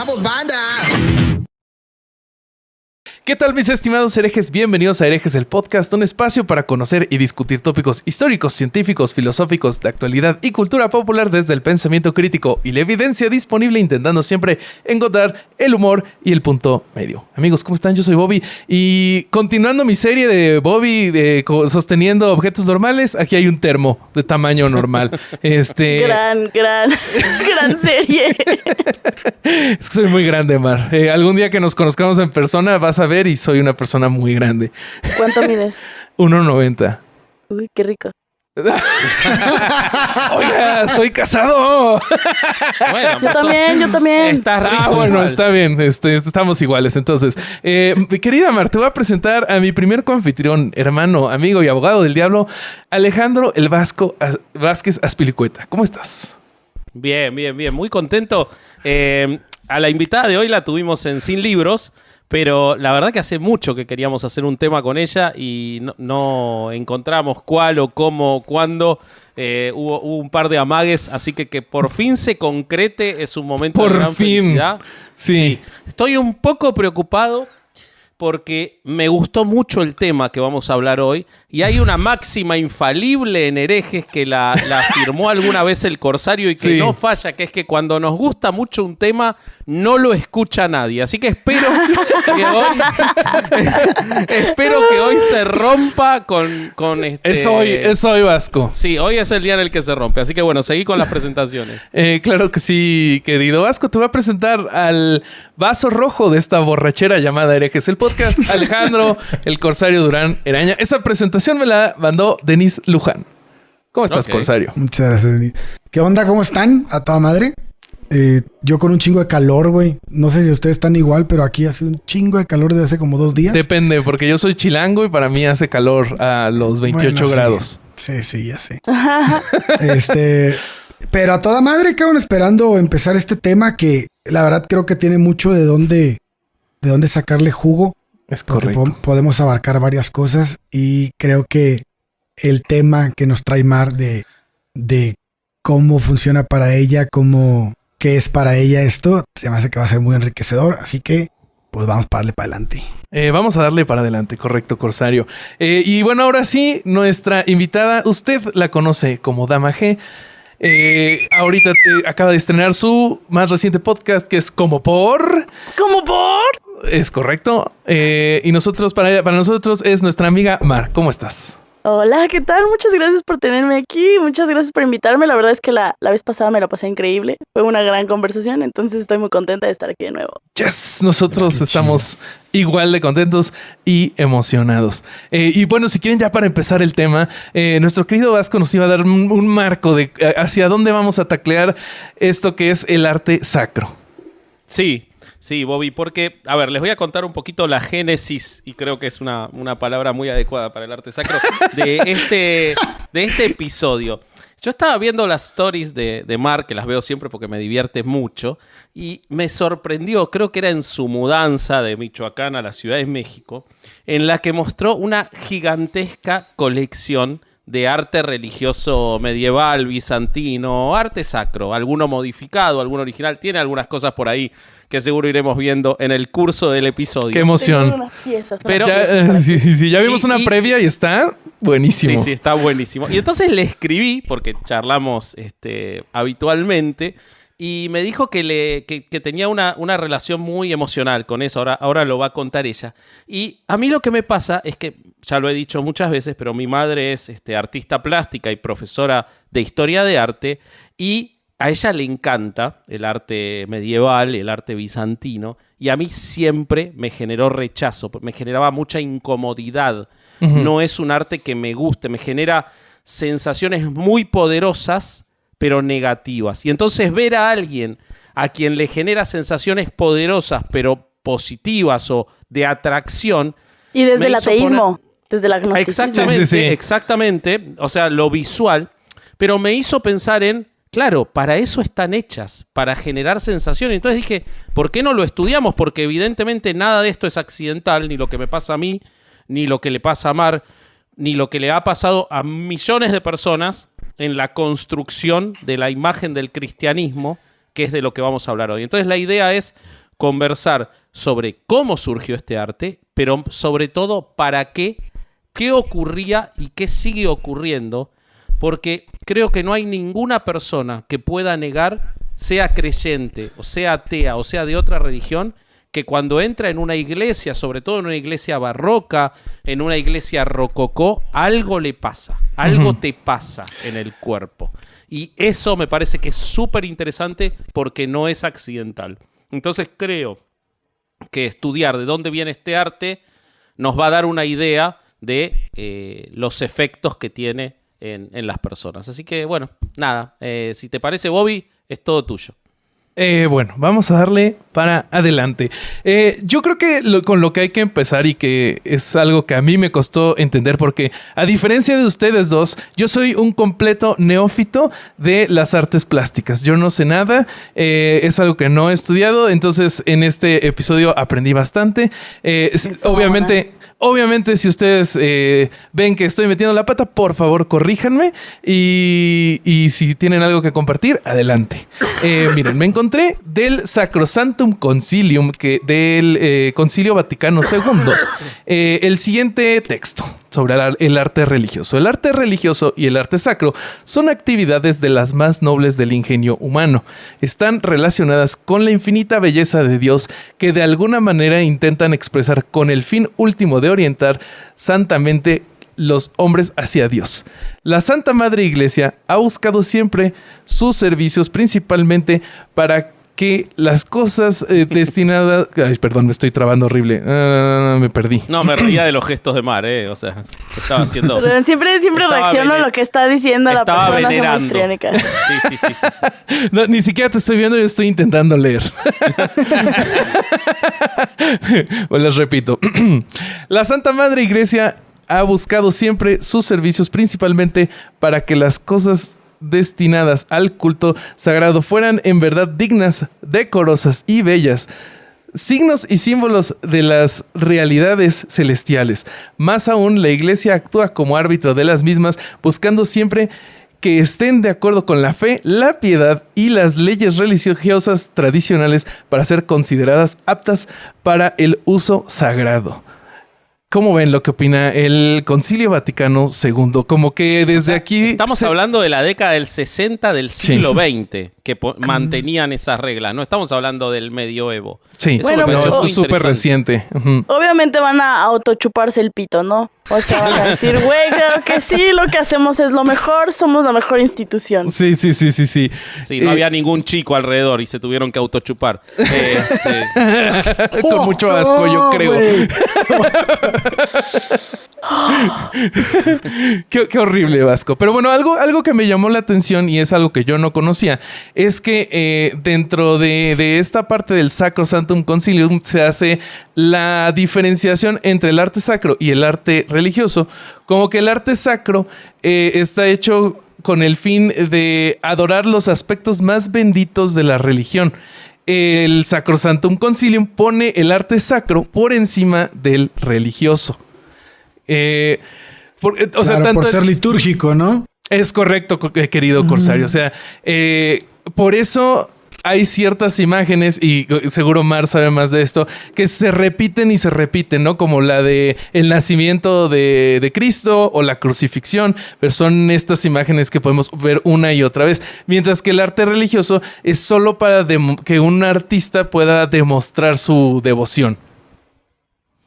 ¡Chavos, banda! ¿Qué tal, mis estimados herejes? Bienvenidos a Herejes, el podcast, un espacio para conocer y discutir tópicos históricos, científicos, filosóficos, de actualidad y cultura popular desde el pensamiento crítico y la evidencia disponible, intentando siempre encontrar el humor y el punto medio. Amigos, ¿cómo están? Yo soy Bobby y continuando mi serie de Bobby sosteniendo objetos normales, aquí hay un termo de tamaño normal. Gran serie. Es que soy muy grande, Mar. Algún día que nos conozcamos en persona vas a ver y soy una persona muy grande. ¿Cuánto mides? 1.90. Uy, qué rico. Oiga, soy casado. Bueno, Yo también. Estás rico. Bueno, igual. está bien. Estamos iguales. Entonces, mi querida Mar, te voy a presentar a mi primer coanfitrión, hermano, amigo y abogado del diablo, Alejandro el Vasco Vázquez Azpilicueta. ¿Cómo estás? Bien. Muy contento. A la invitada de hoy la tuvimos en Sin Libros, pero la verdad que hace mucho que queríamos hacer un tema con ella y no encontramos cuál o cómo, cuándo. Hubo un par de amagues, así que por fin se concrete es un momento de gran felicidad. Sí. Estoy un poco preocupado porque me gustó mucho el tema que vamos a hablar hoy y hay una máxima infalible en herejes que la afirmó alguna vez el Corsario y que no falla, que es que cuando nos gusta mucho un tema no lo escucha nadie. Así que espero que hoy se rompa con este... Es hoy, Vasco. Sí, hoy es el día en el que se rompe. Así que bueno, seguí con las presentaciones. Claro que sí, querido Vasco. Te voy a presentar al vaso rojo de esta borrachera llamada Herejes, el podcast, Alejandro, el Corsario Durán Eraña. Esa presentación me la mandó Denise Luján. ¿Cómo estás, Corsario? Muchas gracias, Denis. ¿Qué onda? ¿Cómo están? ¿A toda madre? Yo con un chingo de calor, güey. No sé si ustedes están igual, pero aquí hace un chingo de calor desde hace como 2 días. Depende, porque yo soy chilango y para mí hace calor a los 28 grados. Sí, ya sé. Pero a toda madre, cabrón, esperando empezar este tema que la verdad creo que tiene mucho de dónde sacarle jugo. Es correcto. Podemos abarcar varias cosas y creo que el tema que nos trae Mar de cómo funciona para ella, qué es para ella esto, se me hace que va a ser muy enriquecedor. Así que, pues vamos para darle para adelante. Vamos a darle para adelante, correcto, Corsario. Y bueno, ahora sí, nuestra invitada, usted la conoce como Dama G. Ahorita acaba de estrenar su más reciente podcast que es ¿Cómo por? Es correcto. Y nosotros, para nosotros es nuestra amiga Mar. ¿Cómo estás? Hola, ¿qué tal? Muchas gracias por tenerme aquí. Muchas gracias por invitarme. La verdad es que la vez pasada me la pasé increíble. Fue una gran conversación, entonces estoy muy contenta de estar aquí de nuevo. Yes, nosotros estamos igual de contentos y emocionados. Y bueno, si quieren ya para empezar el tema, nuestro querido Vasco nos iba a dar un marco de hacia dónde vamos a taclear esto que es el arte sacro. Sí, Bobby, porque, a ver, les voy a contar un poquito la génesis, y creo que es una palabra muy adecuada para el arte sacro, de este episodio. Yo estaba viendo las stories de Mar, que las veo siempre porque me divierte mucho, y me sorprendió, creo que era en su mudanza de Michoacán a la Ciudad de México, en la que mostró una gigantesca colección de arte religioso medieval, bizantino, arte sacro, alguno modificado, alguno original. Tiene algunas cosas por ahí que seguro iremos viendo en el curso del episodio. ¡Qué emoción! Unas piezas, Pero ya vimos una previa y está buenísimo. Sí, está buenísimo. Y entonces le escribí, porque charlamos habitualmente, y me dijo que tenía una relación muy emocional con eso. Ahora lo va a contar ella. Y a mí lo que me pasa es que, ya lo he dicho muchas veces, pero mi madre es artista plástica y profesora de historia de arte, y a ella le encanta el arte medieval, el arte bizantino, y a mí siempre me generó rechazo, me generaba mucha incomodidad. Uh-huh. No es un arte que me guste, me genera sensaciones muy poderosas, pero negativas. Y entonces ver a alguien a quien le genera sensaciones poderosas, pero positivas o de atracción... Y desde el ateísmo, desde el agnosticismo. Exactamente. O sea, lo visual. Pero me hizo pensar en, claro, para eso están hechas, para generar sensaciones. Entonces dije, ¿por qué no lo estudiamos? Porque evidentemente nada de esto es accidental, ni lo que me pasa a mí, ni lo que le pasa a Mar, ni lo que le ha pasado a millones de personas en la construcción de la imagen del cristianismo que es de lo que vamos a hablar hoy. Entonces la idea es conversar sobre cómo surgió este arte, pero sobre todo para qué ocurría y qué sigue ocurriendo, porque creo que no hay ninguna persona que pueda negar, sea creyente, o sea atea, o sea de otra religión, que cuando entra en una iglesia, sobre todo en una iglesia barroca, en una iglesia rococó, algo le pasa, algo te pasa en el cuerpo. Y eso me parece que es súper interesante porque no es accidental. Entonces creo que estudiar de dónde viene este arte nos va a dar una idea de los efectos que tiene en las personas. Así que, bueno, nada. Si te parece, Bobby, es todo tuyo. Bueno, vamos a darle para adelante. Yo creo que con lo que hay que empezar y que es algo que a mí me costó entender porque a diferencia de ustedes dos, yo soy un completo neófito de las artes plásticas. Yo no sé nada, es algo que no he estudiado, entonces en este episodio aprendí bastante. Obviamente, si ustedes ven que estoy metiendo la pata, por favor, corríjanme. Y si tienen algo que compartir, adelante. Miren, me encontré del Sacrosanctum Concilium, del Concilio Vaticano II, el siguiente texto sobre el arte religioso. El arte religioso y el arte sacro son actividades de las más nobles del ingenio humano. Están relacionadas con la infinita belleza de Dios que de alguna manera intentan expresar con el fin último de orientar santamente los hombres hacia Dios. La Santa Madre Iglesia ha buscado siempre sus servicios principalmente para que las cosas destinadas... Ay, perdón, me estoy trabando horrible. Me perdí. No, me reía de los gestos de Mar, o sea, estaba haciendo... Pero siempre reacciono a lo que está diciendo la persona histriónica. Sí. No, ni siquiera te estoy viendo, yo estoy intentando leer. Pues les repito. La Santa Madre Iglesia ha buscado siempre sus servicios principalmente para que las cosas destinadas al culto sagrado fueran en verdad dignas, decorosas y bellas, signos y símbolos de las realidades celestiales. Más aún, la Iglesia actúa como árbitro de las mismas, buscando siempre que estén de acuerdo con la fe, la piedad y las leyes religiosas tradicionales para ser consideradas aptas para el uso sagrado. ¿Cómo ven lo que opina el Concilio Vaticano II? Como que desde aquí... Estamos hablando de la década del 60 del siglo XX, que mantenían esas reglas. No estamos hablando del medioevo. Sí, bueno, esto es súper reciente. Obviamente van a autochuparse el pito, ¿no? O sea, van a decir, güey, claro que sí, lo que hacemos es lo mejor, somos la mejor institución. Sí. Sí, no había ningún chico alrededor y se tuvieron que autochupar. Con mucho asco, yo creo. Qué horrible, Vasco. Pero bueno, algo que me llamó la atención y es algo que yo no conocía, es que dentro de esta parte del Sacrosanctum Concilium se hace la diferenciación entre el arte sacro y el arte religioso. Como que el arte sacro está hecho con el fin de adorar los aspectos más benditos de la religión. El Sacrosanctum Concilium pone el arte sacro por encima del religioso. Por ser litúrgico, ¿no? Es correcto, querido Corsario. O sea, por eso hay ciertas imágenes, y seguro Mar sabe más de esto, que se repiten y se repiten, ¿no? Como la de el nacimiento de Cristo o la crucifixión, pero son estas imágenes que podemos ver una y otra vez. Mientras que el arte religioso es solo para que un artista pueda demostrar su devoción.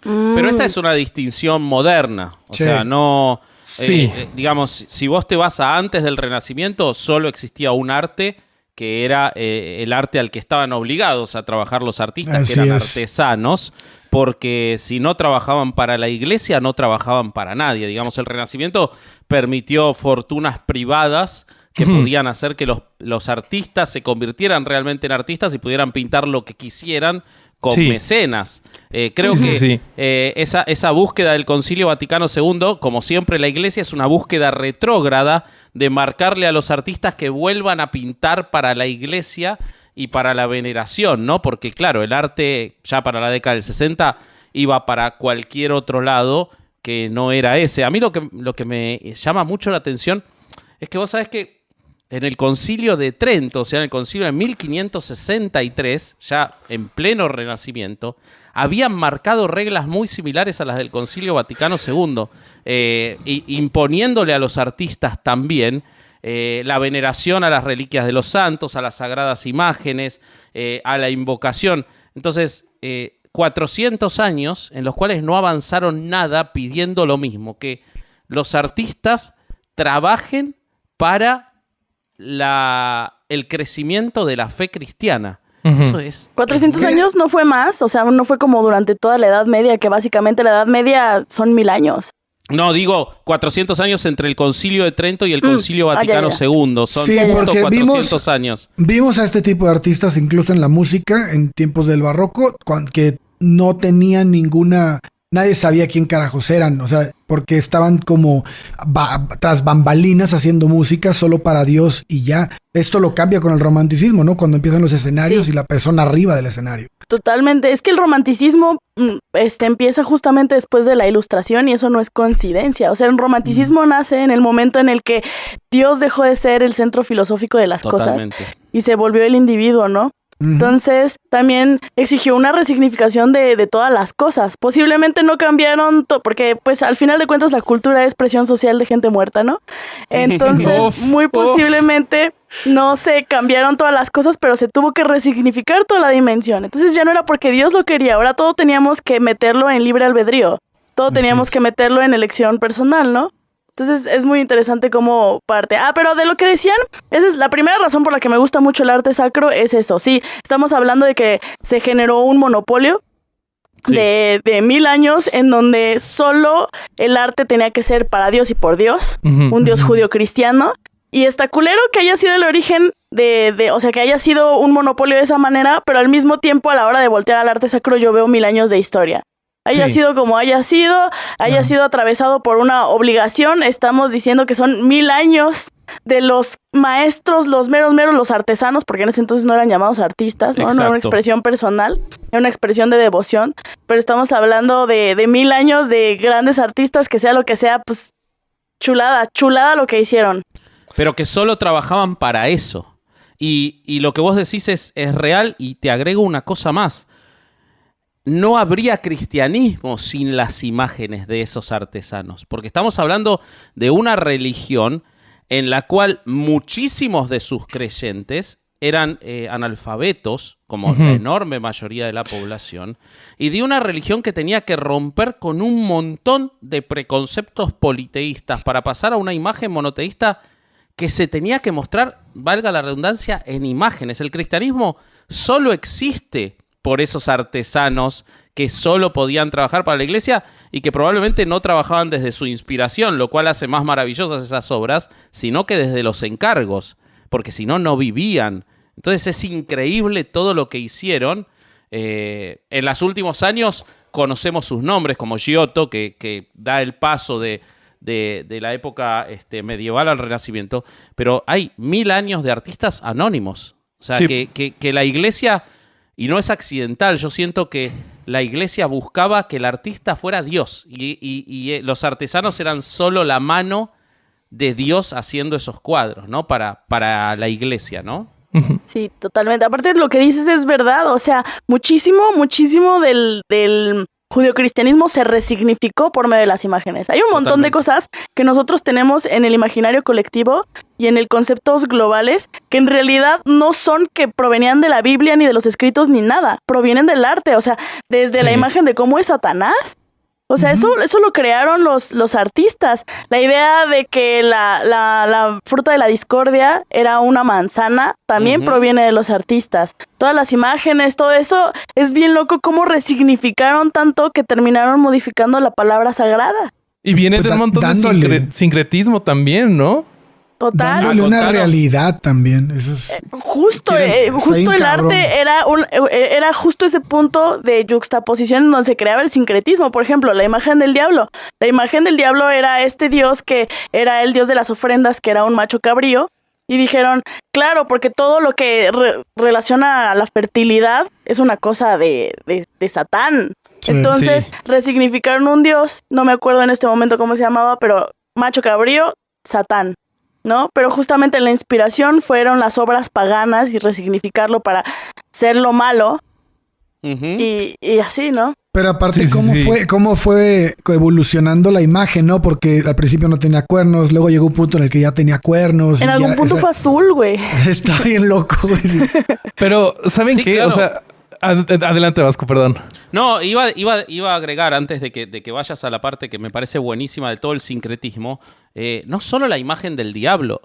Pero esa es una distinción moderna. O sea, no... Sí. Digamos, si vos te vas a antes del Renacimiento, solo existía un arte que era el arte al que estaban obligados a trabajar los artistas, que eran artesanos, porque si no trabajaban para la iglesia, no trabajaban para nadie. Digamos, el Renacimiento permitió fortunas privadas que podían hacer que los artistas se convirtieran realmente en artistas y pudieran pintar lo que quisieran con mecenas. Creo que esa búsqueda del Concilio Vaticano II, como siempre la Iglesia, es una búsqueda retrógrada de marcarle a los artistas que vuelvan a pintar para la Iglesia y para la veneración, ¿no? Porque claro, el arte ya para la década del 60 iba para cualquier otro lado que no era ese. A mí lo que me llama mucho la atención es que vos sabés que en el Concilio de Trento, o sea, en el Concilio de 1563, ya en pleno Renacimiento, habían marcado reglas muy similares a las del Concilio Vaticano II, imponiéndole a los artistas también la veneración a las reliquias de los santos, a las sagradas imágenes, a la invocación. Entonces, 400 años en los cuales no avanzaron nada pidiendo lo mismo, que los artistas trabajen para el crecimiento de la fe cristiana. Eso es. 400 años no fue más, o sea, no fue como durante toda la Edad Media, que básicamente la Edad Media son 1000 años. No, digo 400 años entre el Concilio de Trento y el Concilio Vaticano II. Son sí, porque 400 años. Vimos a este tipo de artistas incluso en la música, en tiempos del barroco, que no tenían ninguna... Nadie sabía quién carajos eran, o sea, porque estaban como tras bambalinas haciendo música solo para Dios y ya. Esto lo cambia con el romanticismo, ¿no? Cuando empiezan los escenarios y la persona arriba del escenario. Totalmente. Es que el romanticismo empieza justamente después de la Ilustración y eso no es coincidencia. O sea, el romanticismo nace en el momento en el que Dios dejó de ser el centro filosófico de las cosas y se volvió el individuo, ¿no? Entonces, también exigió una resignificación de todas las cosas. Posiblemente no cambiaron, porque pues al final de cuentas la cultura es presión social de gente muerta, ¿no? Entonces, muy posiblemente no se cambiaron todas las cosas, pero se tuvo que resignificar toda la dimensión. Entonces ya no era porque Dios lo quería, ahora todo teníamos que meterlo en libre albedrío. Todo teníamos que meterlo en elección personal, ¿no? Entonces es muy interesante cómo parte. Pero de lo que decían, esa es la primera razón por la que me gusta mucho el arte sacro, es eso. Sí, estamos hablando de que se generó un monopolio de 1000 años en donde solo el arte tenía que ser para Dios y por Dios, un Dios judío cristiano. Y está culero que haya sido el origen o sea, que haya sido un monopolio de esa manera, pero al mismo tiempo a la hora de voltear al arte sacro yo veo 1000 años de historia. Haya sido como haya sido atravesado por una obligación, estamos diciendo que son 1000 años de los maestros, los meros, los artesanos, porque en ese entonces no eran llamados artistas, ¿no? No era una expresión personal, era una expresión de devoción, pero estamos hablando de 1000 años de grandes artistas, que sea lo que sea, pues chulada lo que hicieron. Pero que solo trabajaban para eso. Y lo que vos decís es real, y te agrego una cosa más. No habría cristianismo sin las imágenes de esos artesanos, porque estamos hablando de una religión en la cual muchísimos de sus creyentes eran analfabetos, como la enorme mayoría de la población, y de una religión que tenía que romper con un montón de preconceptos politeístas para pasar a una imagen monoteísta que se tenía que mostrar, valga la redundancia, en imágenes. El cristianismo solo existe por esos artesanos que solo podían trabajar para la iglesia y que probablemente no trabajaban desde su inspiración, lo cual hace más maravillosas esas obras, sino que desde los encargos, porque si no, no vivían. Entonces es increíble todo lo que hicieron. En los últimos años conocemos sus nombres, como Giotto, que da el paso de la época medieval al Renacimiento, pero hay 1000 años de artistas anónimos. O sea, que la iglesia... Y no es accidental, yo siento que la iglesia buscaba que el artista fuera Dios y los artesanos eran solo la mano de Dios haciendo esos cuadros, ¿no? Para la iglesia, ¿no? Sí, totalmente. Aparte de lo que dices es verdad, o sea, muchísimo del judeocristianismo se resignificó por medio de las imágenes. Hay un montón de cosas que nosotros tenemos en el imaginario colectivo y en el conceptos globales que en realidad no son que provenían de la Biblia ni de los escritos ni nada, provienen del arte, o sea, desde la imagen de cómo es Satanás. O sea, eso lo crearon los artistas. La idea de que la fruta de la discordia era una manzana también proviene de los artistas. Todas las imágenes, todo eso, es bien loco cómo resignificaron tanto que terminaron modificando la palabra sagrada. Y viene de un montón de sincretismo también, ¿no? Total. Dándole una realidad también. Eso es... Justo el arte era justo ese punto de yuxtaposición en donde se creaba el sincretismo. Por ejemplo, la imagen del diablo. La imagen del diablo era este dios que era el dios de las ofrendas, que era un macho cabrío. Y dijeron, claro, porque todo lo que relaciona a la fertilidad es una cosa de Satán. Sí, entonces resignificaron un dios, no me acuerdo en este momento cómo se llamaba, pero macho cabrío, Satán. ¿no? Pero justamente la inspiración fueron las obras paganas y resignificarlo para ser lo malo y así, ¿no? Pero aparte, Sí. ¿cómo fue evolucionando la imagen, no? Porque al principio no tenía cuernos, luego llegó un punto en el que ya tenía cuernos. En algún punto fue azul, güey. Está bien loco, güey. Sí. Pero, ¿saben Sí, qué? claro. O sea, adelante, Vasco, perdón. No, iba a agregar antes de que vayas a la parte que me parece buenísima de todo el sincretismo, no solo la imagen del diablo,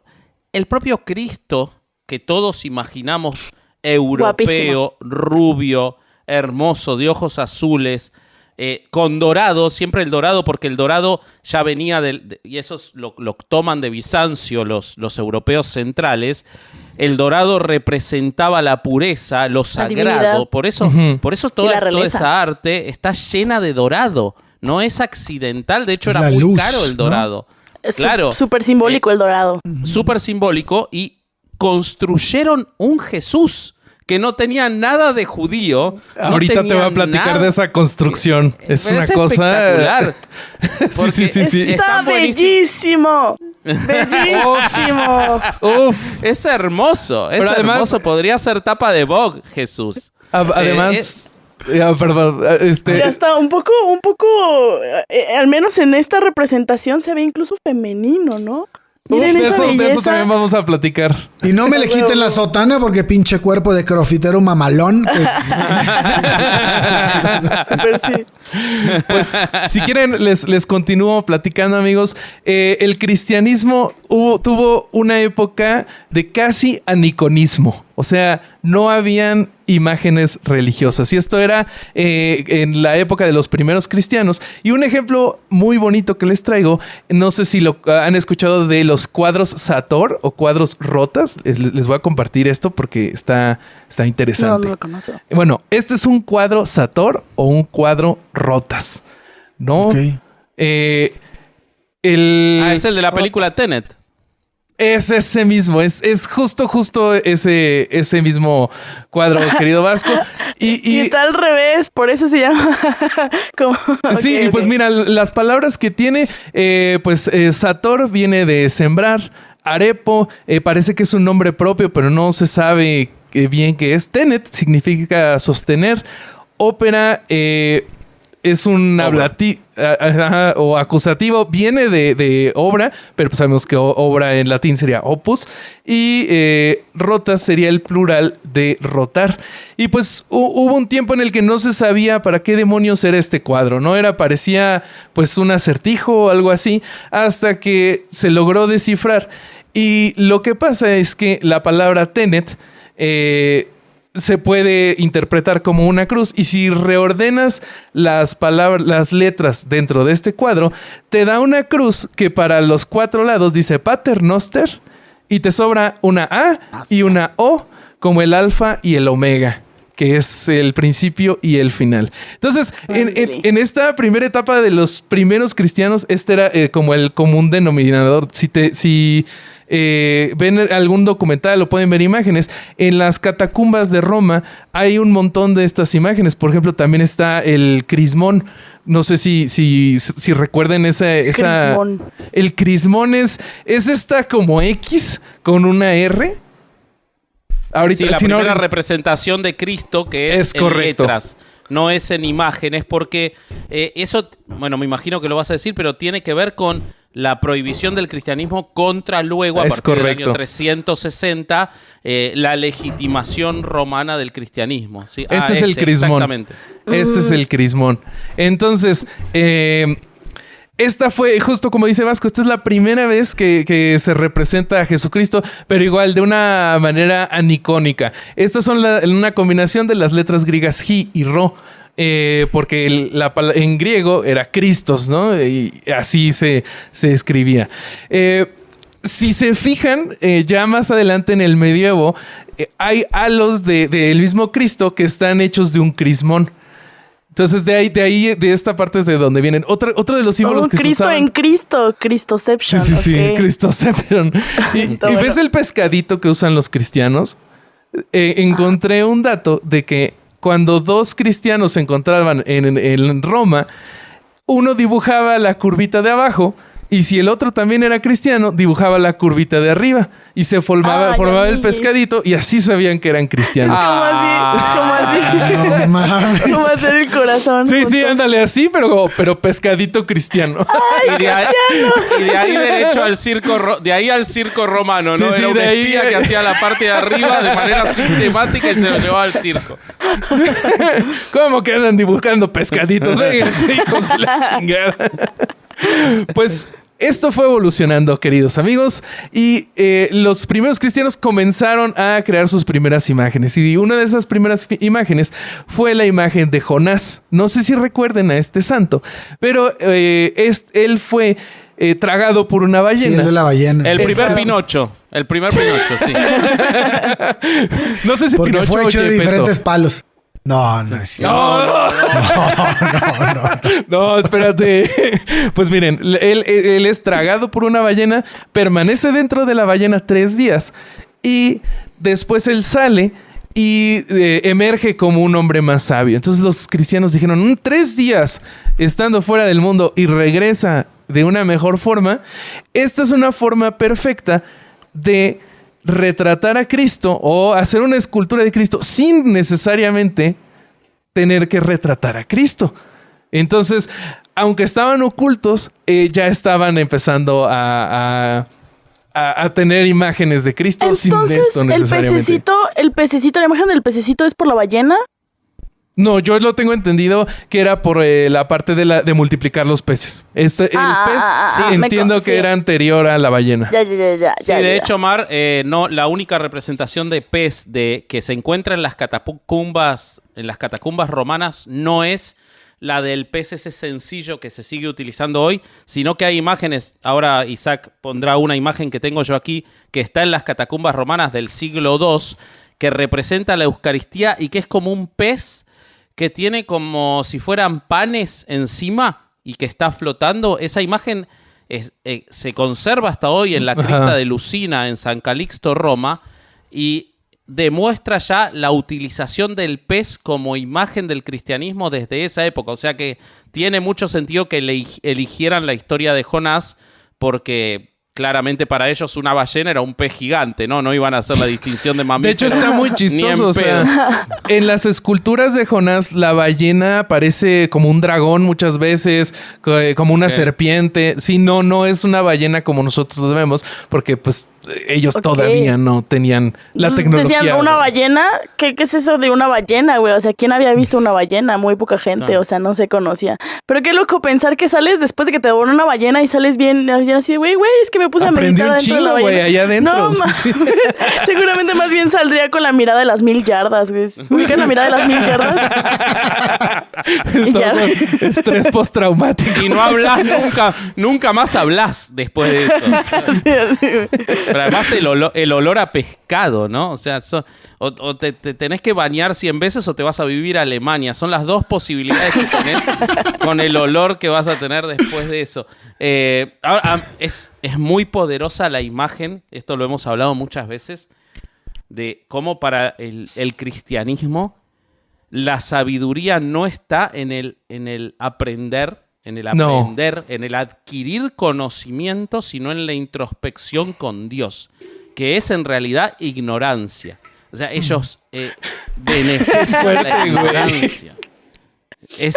el propio Cristo que todos imaginamos europeo, Guapísimo. rubio, hermoso, de ojos azules, con dorado, siempre el dorado, porque el dorado ya venía y esos lo toman de Bizancio los europeos centrales. El dorado representaba la pureza, lo sagrado. Por eso toda esa arte está llena de dorado. No es accidental, de hecho Es era la muy luz, caro el dorado. Es Claro. súper simbólico el dorado. Súper simbólico, y construyeron un Jesús que no tenía nada de judío. Ahorita te voy a platicar de esa construcción. Es Pero una es cosa espectacular. Sí. Está Está buenísimo. bellísimo. Uf. Es hermoso. Es Pero además- hermoso. Podría ser tapa de Vogue, Jesús. Además, perdón, Ya está, un poco, al menos en esta representación se ve incluso femenino, ¿no? Miren de esa eso belleza. también vamos a platicar. Y no me le quiten la sotana porque pinche cuerpo de crofitero mamalón. Súper sí. Pues, si quieren, les continúo platicando, amigos. El cristianismo tuvo una época de casi aniconismo. O sea, no habían imágenes religiosas. Y esto era en la época de los primeros cristianos. Y un ejemplo muy bonito que les traigo, no sé si lo han escuchado de los cuadros Sator o cuadros rotas. Les voy a compartir esto porque está interesante. No lo conozco. Bueno, este es un cuadro Sator o un cuadro rotas, ¿no? Ok. Es Es el de la película Tenet. ese mismo, es justo ese mismo cuadro, querido Vasco. Y está al revés, por eso se llama como... Sí, Ok, pues ok. mira, las palabras que tiene, Sator viene de sembrar, Arepo parece que es un nombre propio, pero no se sabe bien qué es. Tenet significa sostener, ópera es un o acusativo, viene de obra, pero pues sabemos que obra en latín sería opus, y rotas sería el plural de rotar. Y pues hubo un tiempo en el que no se sabía para qué demonios era este cuadro, ¿no? parecía pues un acertijo o algo así, hasta que se logró descifrar. Y lo que pasa es que la palabra tenet se puede interpretar como una cruz, y si reordenas las letras dentro de este cuadro, te da una cruz que para los 4 lados dice Pater Noster, y te sobra una A y una O, como el alfa y el omega, que es el principio y el final. Entonces, en esta primera etapa de los primeros cristianos, este era como el común denominador. Si ven algún documental o pueden ver imágenes, en las catacumbas de Roma hay un montón de estas imágenes. Por ejemplo, también está el crismón. No sé si recuerden esa Crismón. El crismón es esta como X con una R. Ahorita, Sí, la si no, primera representación de Cristo, que es en correcto. letras, no es en imágenes, porque eso, bueno, me imagino que lo vas a decir, pero tiene que ver con la prohibición del cristianismo contra luego, a Es partir del correcto. año 360, la legitimación romana del cristianismo. ¿Sí? Este es el crismón. Exactamente. Este es el crismón. Entonces, esta fue, justo como dice Vasco, esta es la primera vez que se representa a Jesucristo, pero igual de una manera anicónica. Estas son una combinación de las letras griegas Ji y Ro. Porque en griego era Christos, ¿no? Y así se escribía. Si se fijan, ya más adelante en el medievo, hay halos del mismo Cristo que están hechos de un crismón. Entonces, de esta parte es de donde vienen. Otro de los símbolos que Cristo se usaban... en Cristo, Cristoception. Sí, ok. Cristoception. ¿Y Está ves bueno. el pescadito que usan los cristianos? Encontré un dato de que cuando 2 cristianos se encontraban en Roma, uno dibujaba la curvita de abajo y si el otro también era cristiano, dibujaba la curvita de arriba y se formaba el pescadito y así sabían que eran cristianos. ¿Cómo así? No mames. ¿Cómo hacer el corazón? Sí, junto? sí, ándale así, pero pescadito cristiano. Y de ahí derecho al circo, de ahí al circo romano, ¿no? Sí, Era sí, un de ahí- espía que hacía la parte de arriba de manera sistemática y se lo llevaba al circo. ¿Cómo que andan dibujando pescaditos? Vénganse, hijos de la chingada. Pues esto fue evolucionando, queridos amigos, y los primeros cristianos comenzaron a crear sus primeras imágenes. Y una de esas primeras imágenes fue la imagen de Jonás. No sé si recuerden a este santo, pero él fue tragado por una Sí, ballena. el de la ballena. El primer Exacto. Pinocho. El primer Pinocho, sí. No sé si Porque Pinocho fue o hecho de Gepetto. diferentes palos. No, no es cierto. No, no, espérate. Pues miren, él es tragado por una ballena, permanece dentro de la ballena 3 días y después él sale y emerge como un hombre más sabio. Entonces los cristianos dijeron, 3 días estando fuera del mundo y regresa de una mejor forma. Esta es una forma perfecta de retratar a Cristo o hacer una escultura de Cristo sin necesariamente tener que retratar a Cristo. Entonces, aunque estaban ocultos, ya estaban empezando a tener imágenes de Cristo sin Entonces, esto el necesariamente. pececito, la imagen del pececito es por la ballena. No, yo lo tengo entendido que era por la parte de multiplicar los peces. El pez, sí, entiendo que sí. era anterior a la ballena. Ya. Sí, de hecho, Mar, no, la única representación de pez que se encuentra en las catacumbas romanas no es la del pez ese sencillo que se sigue utilizando hoy, sino que hay imágenes. Ahora Isaac pondrá una imagen que tengo yo aquí, que está en las catacumbas romanas del siglo II, que representa la Eucaristía y que es como un pez que tiene como si fueran panes encima y que está flotando. Esa imagen se conserva hasta hoy en la cripta de Lucina en San Calixto, Roma, y demuestra ya la utilización del pez como imagen del cristianismo desde esa época. O sea que tiene mucho sentido que eligieran la historia de Jonás, porque claramente para ellos una ballena era un pez gigante, ¿no? No iban a hacer la distinción de mamíferos. De hecho, está muy chistoso. O sea, en las esculturas de Jonás, la ballena parece como un dragón muchas veces, como una serpiente. Sí, no es una ballena como nosotros vemos, porque pues ellos todavía no tenían la tecnología. Decían, ¿una ballena? ¿Qué es eso de una ballena, güey? O sea, ¿quién había visto una ballena? Muy poca gente, o sea, no se conocía. Pero qué loco pensar que sales después de que te devoró una ballena y sales bien así de, güey, es que me puse Aprendí a meditar un dentro de la chingo, ballena. güey, allá adentro. No, seguramente más bien saldría con la mirada de las 1000 yardas, güey. ¿Ubican la mirada de las 1000 yardas? Y ya. Estrés postraumático. Y no hablas nunca más hablas después de eso. Así, güey. Pero además el olor a pescado, ¿no? O sea, o te tenés que bañar 100 veces o te vas a vivir a Alemania. Son las dos posibilidades que tenés con el olor que vas a tener después de eso. Ahora, es muy poderosa la imagen, esto lo hemos hablado muchas veces, de cómo para el cristianismo la sabiduría no está en el aprender, en el adquirir conocimiento, sino en la introspección con Dios, que es en realidad ignorancia. O sea, ellos benefician la ignorancia. Es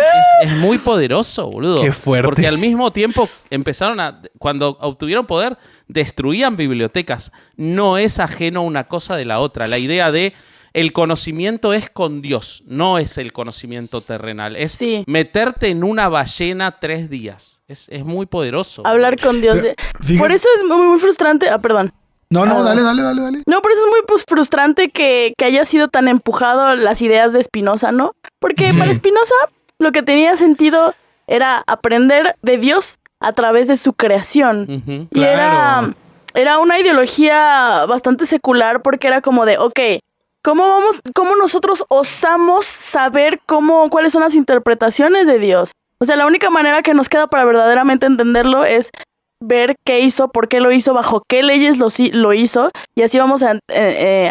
muy poderoso, boludo. Qué fuerte. Porque al mismo tiempo cuando obtuvieron poder, destruían bibliotecas. No es ajeno una cosa de la otra. La idea de el conocimiento es con Dios, no es el conocimiento terrenal. Es meterte en una ballena 3 días. Es muy poderoso. Hablar con Dios. Fíjate. Por eso es muy frustrante. Perdón. No, dale. No, por eso es muy frustrante que haya sido tan empujado las ideas de Spinoza, ¿no? Porque para Spinoza lo que tenía sentido era aprender de Dios a través de su creación. Uh-huh. Y era una ideología bastante secular, porque era como de, ok, ¿cómo nosotros osamos saber cuáles son las interpretaciones de Dios? O sea, la única manera que nos queda para verdaderamente entenderlo es ver qué hizo, por qué lo hizo, bajo qué leyes lo hizo, y así vamos a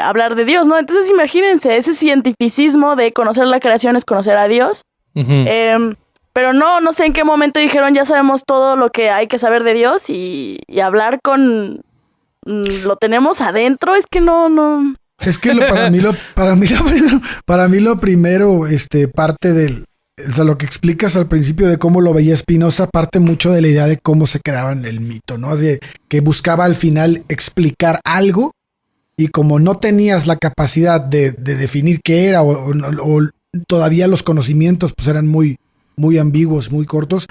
hablar de Dios, ¿no? Entonces imagínense, ese cientificismo de conocer la creación es conocer a Dios. Uh-huh. Pero no sé en qué momento dijeron, ya sabemos todo lo que hay que saber de Dios y hablar con... lo tenemos adentro, es que no... Es que para mí lo primero, parte del... O sea, lo que explicas al principio de cómo lo veía Spinoza parte mucho de la idea de cómo se creaba el mito, ¿no? De que buscaba al final explicar algo y como no tenías la capacidad de definir qué era o todavía los conocimientos pues eran muy, muy ambiguos, muy cortos,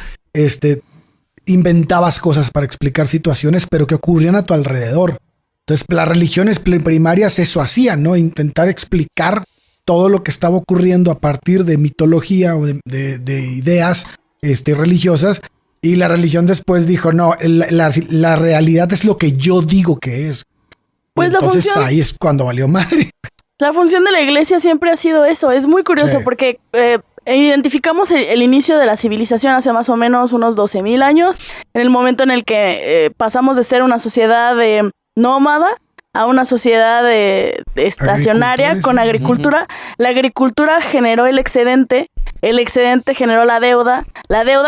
inventabas cosas para explicar situaciones, pero que ocurrían a tu alrededor. Entonces, las religiones primarias eso hacían, ¿no? Intentar explicar todo lo que estaba ocurriendo a partir de mitología o de ideas religiosas. Y la religión después dijo, no, la realidad es lo que yo digo que es. Pues entonces ahí es cuando valió madre. La función de la iglesia siempre ha sido eso. Es muy curioso porque identificamos el inicio de la civilización hace más o menos unos 12,000 años, en el momento en el que pasamos de ser una sociedad nómada a una sociedad estacionaria con agricultura. Uh-huh. La agricultura generó el excedente generó la deuda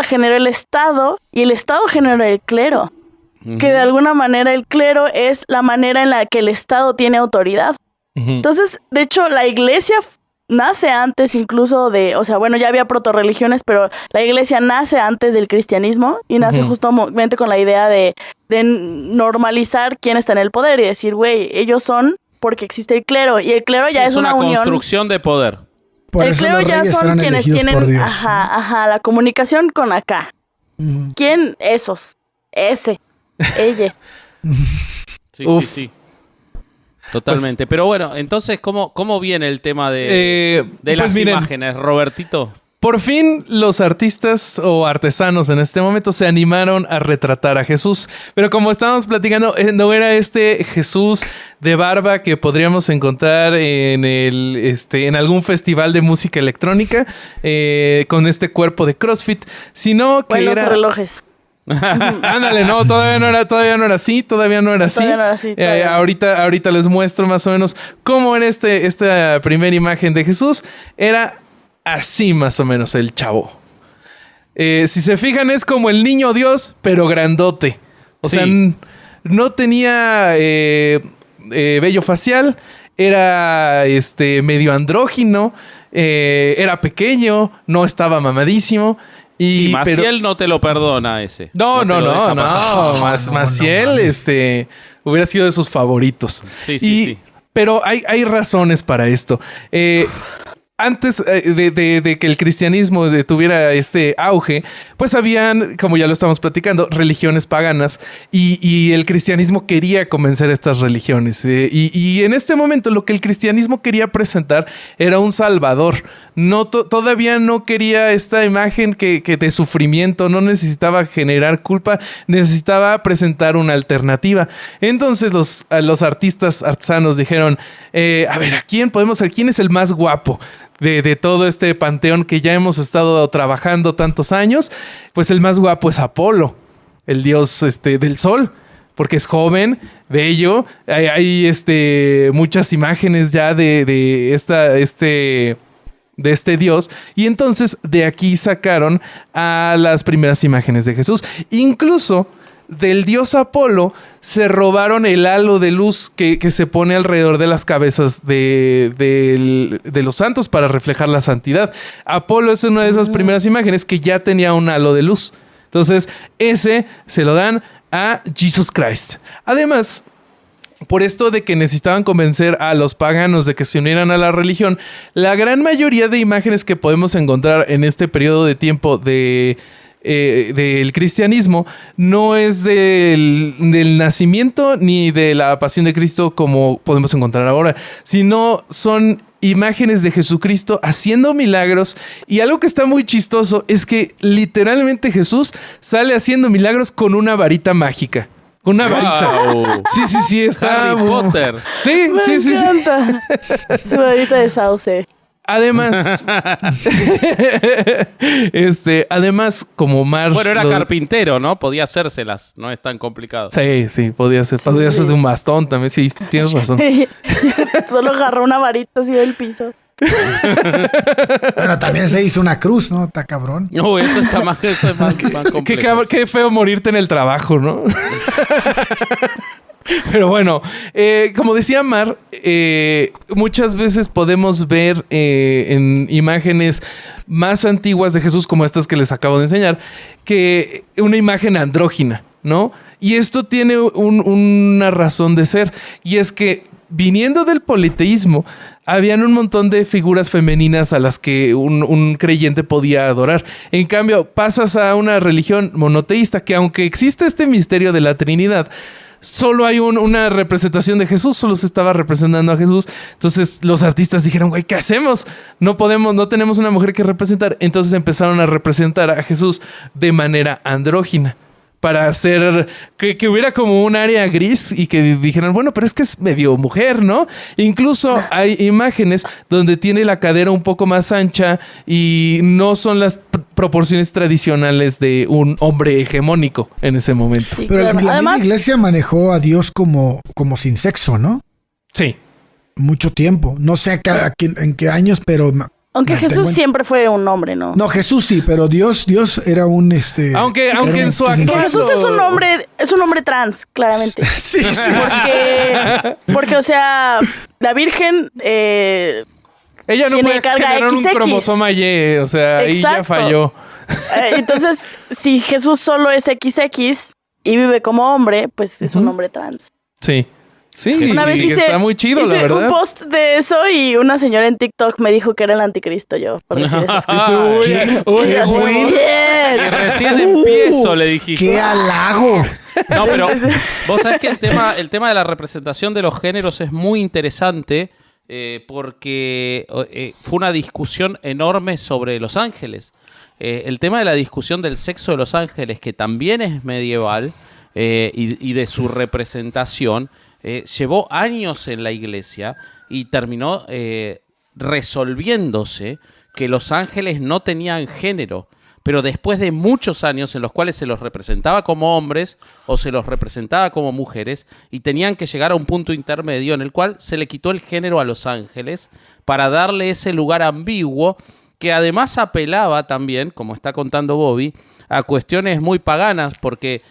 generó el Estado y el Estado generó el clero. Uh-huh. Que de alguna manera el clero es la manera en la que el Estado tiene autoridad. Uh-huh. Entonces, de hecho, la iglesia nace antes incluso ya había protorreligiones, pero la iglesia nace antes del cristianismo y nace justamente con la idea de normalizar quién está en el poder y decir, güey, ellos son porque existe el clero y el clero ya es una unión. Construcción de poder. Por el clero ya son quienes tienen la comunicación con acá. Uh-huh. ¿Quién? Esos. Ese. Ella. Sí. Totalmente. Pues, pero bueno, entonces, ¿cómo viene el tema de las imágenes, Robertito? Por fin los artistas o artesanos en este momento se animaron a retratar a Jesús. Pero como estábamos platicando, no era Jesús de barba que podríamos encontrar en algún festival de música electrónica con este cuerpo de CrossFit, sino que era... los relojes. Ándale, no, todavía no era así. Ahorita les muestro más o menos cómo era esta primera imagen de Jesús. Era así más o menos el chavo. Si se fijan, es como el niño Dios, pero grandote. O sea, no tenía vello facial, era medio andrógino, era pequeño, no estaba mamadísimo. Maciel no te lo perdona ese. No. Maciel, hubiera sido de sus favoritos. Sí. Pero hay razones para esto. Antes de que el cristianismo tuviera este auge, pues habían, como ya lo estamos platicando, religiones paganas y el cristianismo quería convencer a estas religiones. Y en este momento lo que el cristianismo quería presentar era un salvador. Todavía no quería esta imagen que de sufrimiento, no necesitaba generar culpa, necesitaba presentar una alternativa. Entonces los artesanos dijeron, a ver, ¿quién es el más guapo de todo este panteón que ya hemos estado trabajando tantos años? Pues el más guapo es Apolo, el dios del sol, porque es joven, bello. Hay muchas imágenes ya de este dios, y entonces de aquí sacaron a las primeras imágenes de Jesús. Incluso del dios Apolo se robaron el halo de luz que se pone alrededor de las cabezas de los santos para reflejar la santidad. Apolo es una de esas primeras imágenes que ya tenía un halo de luz. Entonces, ese se lo dan a Jesus Christ. Además, por esto de que necesitaban convencer a los paganos de que se unieran a la religión, la gran mayoría de imágenes que podemos encontrar en este periodo de tiempo del cristianismo no es del nacimiento ni de la pasión de Cristo como podemos encontrar ahora, sino son imágenes de Jesucristo haciendo milagros. Y algo que está muy chistoso es que literalmente Jesús sale haciendo milagros con una varita mágica. Una varita. Wow. Sí, está Harry Potter. Sí. Su varita de sauce. Además, como Mar... Bueno, era carpintero, ¿no? Podía hacérselas, no es tan complicado. Sí, podía ser. Podía ser de un bastón también, sí, tienes razón. Solo agarró una varita así del piso. Pero también se hizo una cruz, ¿no? Está cabrón. No, eso es más complejo. Qué feo morirte en el trabajo, ¿no? Pero bueno, como decía Mar, muchas veces podemos ver en imágenes más antiguas de Jesús, como estas que les acabo de enseñar, que una imagen andrógina, ¿no? Y esto tiene una razón de ser, y es que viniendo del politeísmo, habían un montón de figuras femeninas a las que un creyente podía adorar. En cambio, pasas a una religión monoteísta que, aunque existe este misterio de la Trinidad, solo hay una representación de Jesús, solo se estaba representando a Jesús. Entonces los artistas dijeron, güey, ¿qué hacemos? No tenemos una mujer que representar. Entonces empezaron a representar a Jesús de manera andrógina, para hacer que hubiera como un área gris y que dijeran, bueno, pero es que es medio mujer, ¿no? Incluso hay imágenes donde tiene la cadera un poco más ancha y no son las proporciones tradicionales de un hombre hegemónico en ese momento. Sí, Pero claro. la Además, iglesia manejó a Dios como sin sexo, ¿no? Sí. Mucho tiempo. No sé en qué años, pero... aunque Jesús siempre fue un hombre, ¿no? No, Jesús sí, pero Dios era un Aunque en su sin acto- sexo. Jesús es un hombre trans, claramente. Sí, sí. Porque, o sea, la Virgen ella no tiene puede carga generar un XX. cromosoma Y, o sea, ahí ya Exacto. falló. entonces, si Jesús solo es XX y vive como hombre, pues es un hombre trans. Sí. Sí, Una vez y está muy chido, la hice verdad. un post de eso y una señora en TikTok me dijo que era el anticristo yo. Por decir esas cosas. ¿Qué? Uy, ¿Qué, uy, güey? Y Bien. recién empiezo, le dijiste. ¡Qué halago! No, pero Sí, sí. vos sabés que el tema de la representación de los géneros es muy interesante porque fue una discusión enorme sobre los ángeles. El tema de la discusión del sexo de los ángeles, que también es medieval, y de su representación, llevó años en la iglesia y terminó resolviéndose que los ángeles no tenían género. Pero después de muchos años en los cuales se los representaba como hombres o se los representaba como mujeres y tenían que llegar a un punto intermedio en el cual se le quitó el género a los ángeles para darle ese lugar ambiguo que además apelaba también, como está contando Bobby, a cuestiones muy paganas porque...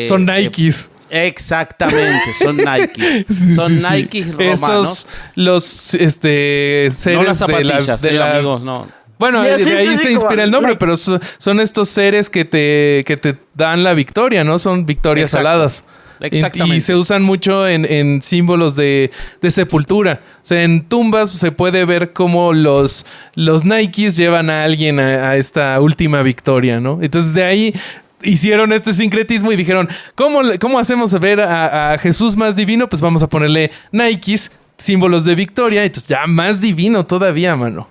son Nikes. Exactamente, son Nikes. Sí, Son sí, sí. Nikes romanos. Los seres No las zapatillas, de la amigos, no. Bueno, Ya, sí, de ahí sí, se sí, inspira como el nombre, Nike. pero son estos seres que te dan la victoria, ¿no? Son victorias Exacto. aladas. Exactamente. Y se usan mucho en símbolos de sepultura. O sea, en tumbas se puede ver cómo los Nikes llevan a alguien a esta última victoria, ¿no? Entonces de ahí hicieron este sincretismo y dijeron, ¿cómo hacemos ver a Jesús más divino? Pues vamos a ponerle Nikes, símbolos de victoria. Entonces ya más divino todavía, mano.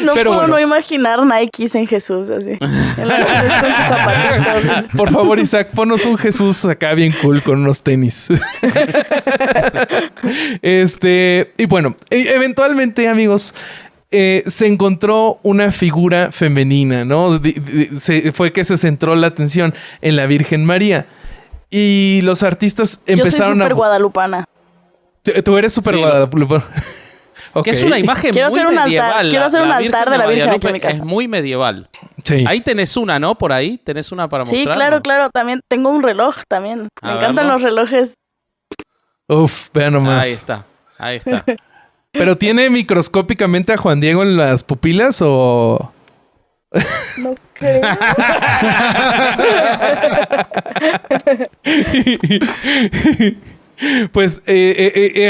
No Pero puedo bueno. no imaginar Nikes en Jesús así. En la noche con sus zapatitos. Por favor, Isaac, ponos un Jesús acá bien cool con unos tenis. Y bueno, eventualmente, amigos, se encontró una figura femenina, ¿no? Fue que se centró la atención en la Virgen María. Y los artistas Yo soy empezaron súper guadalupana. Tú eres súper Sí, guadalupana. Que es Ok. una imagen Quiero muy hacer un altar, medieval. quiero hacer un altar de la Virgen aquí en mi Guadalupe casa. Es muy medieval. Sí. Ahí tenés una, ¿no? Por ahí tenés una para Sí, mostrar. claro. También tengo un reloj también. A Me encantan verlo. los relojes. Uf, vean nomás. Ahí está. Ahí está. ¿Pero tiene microscópicamente a Juan Diego en las pupilas o...? No creo. Pues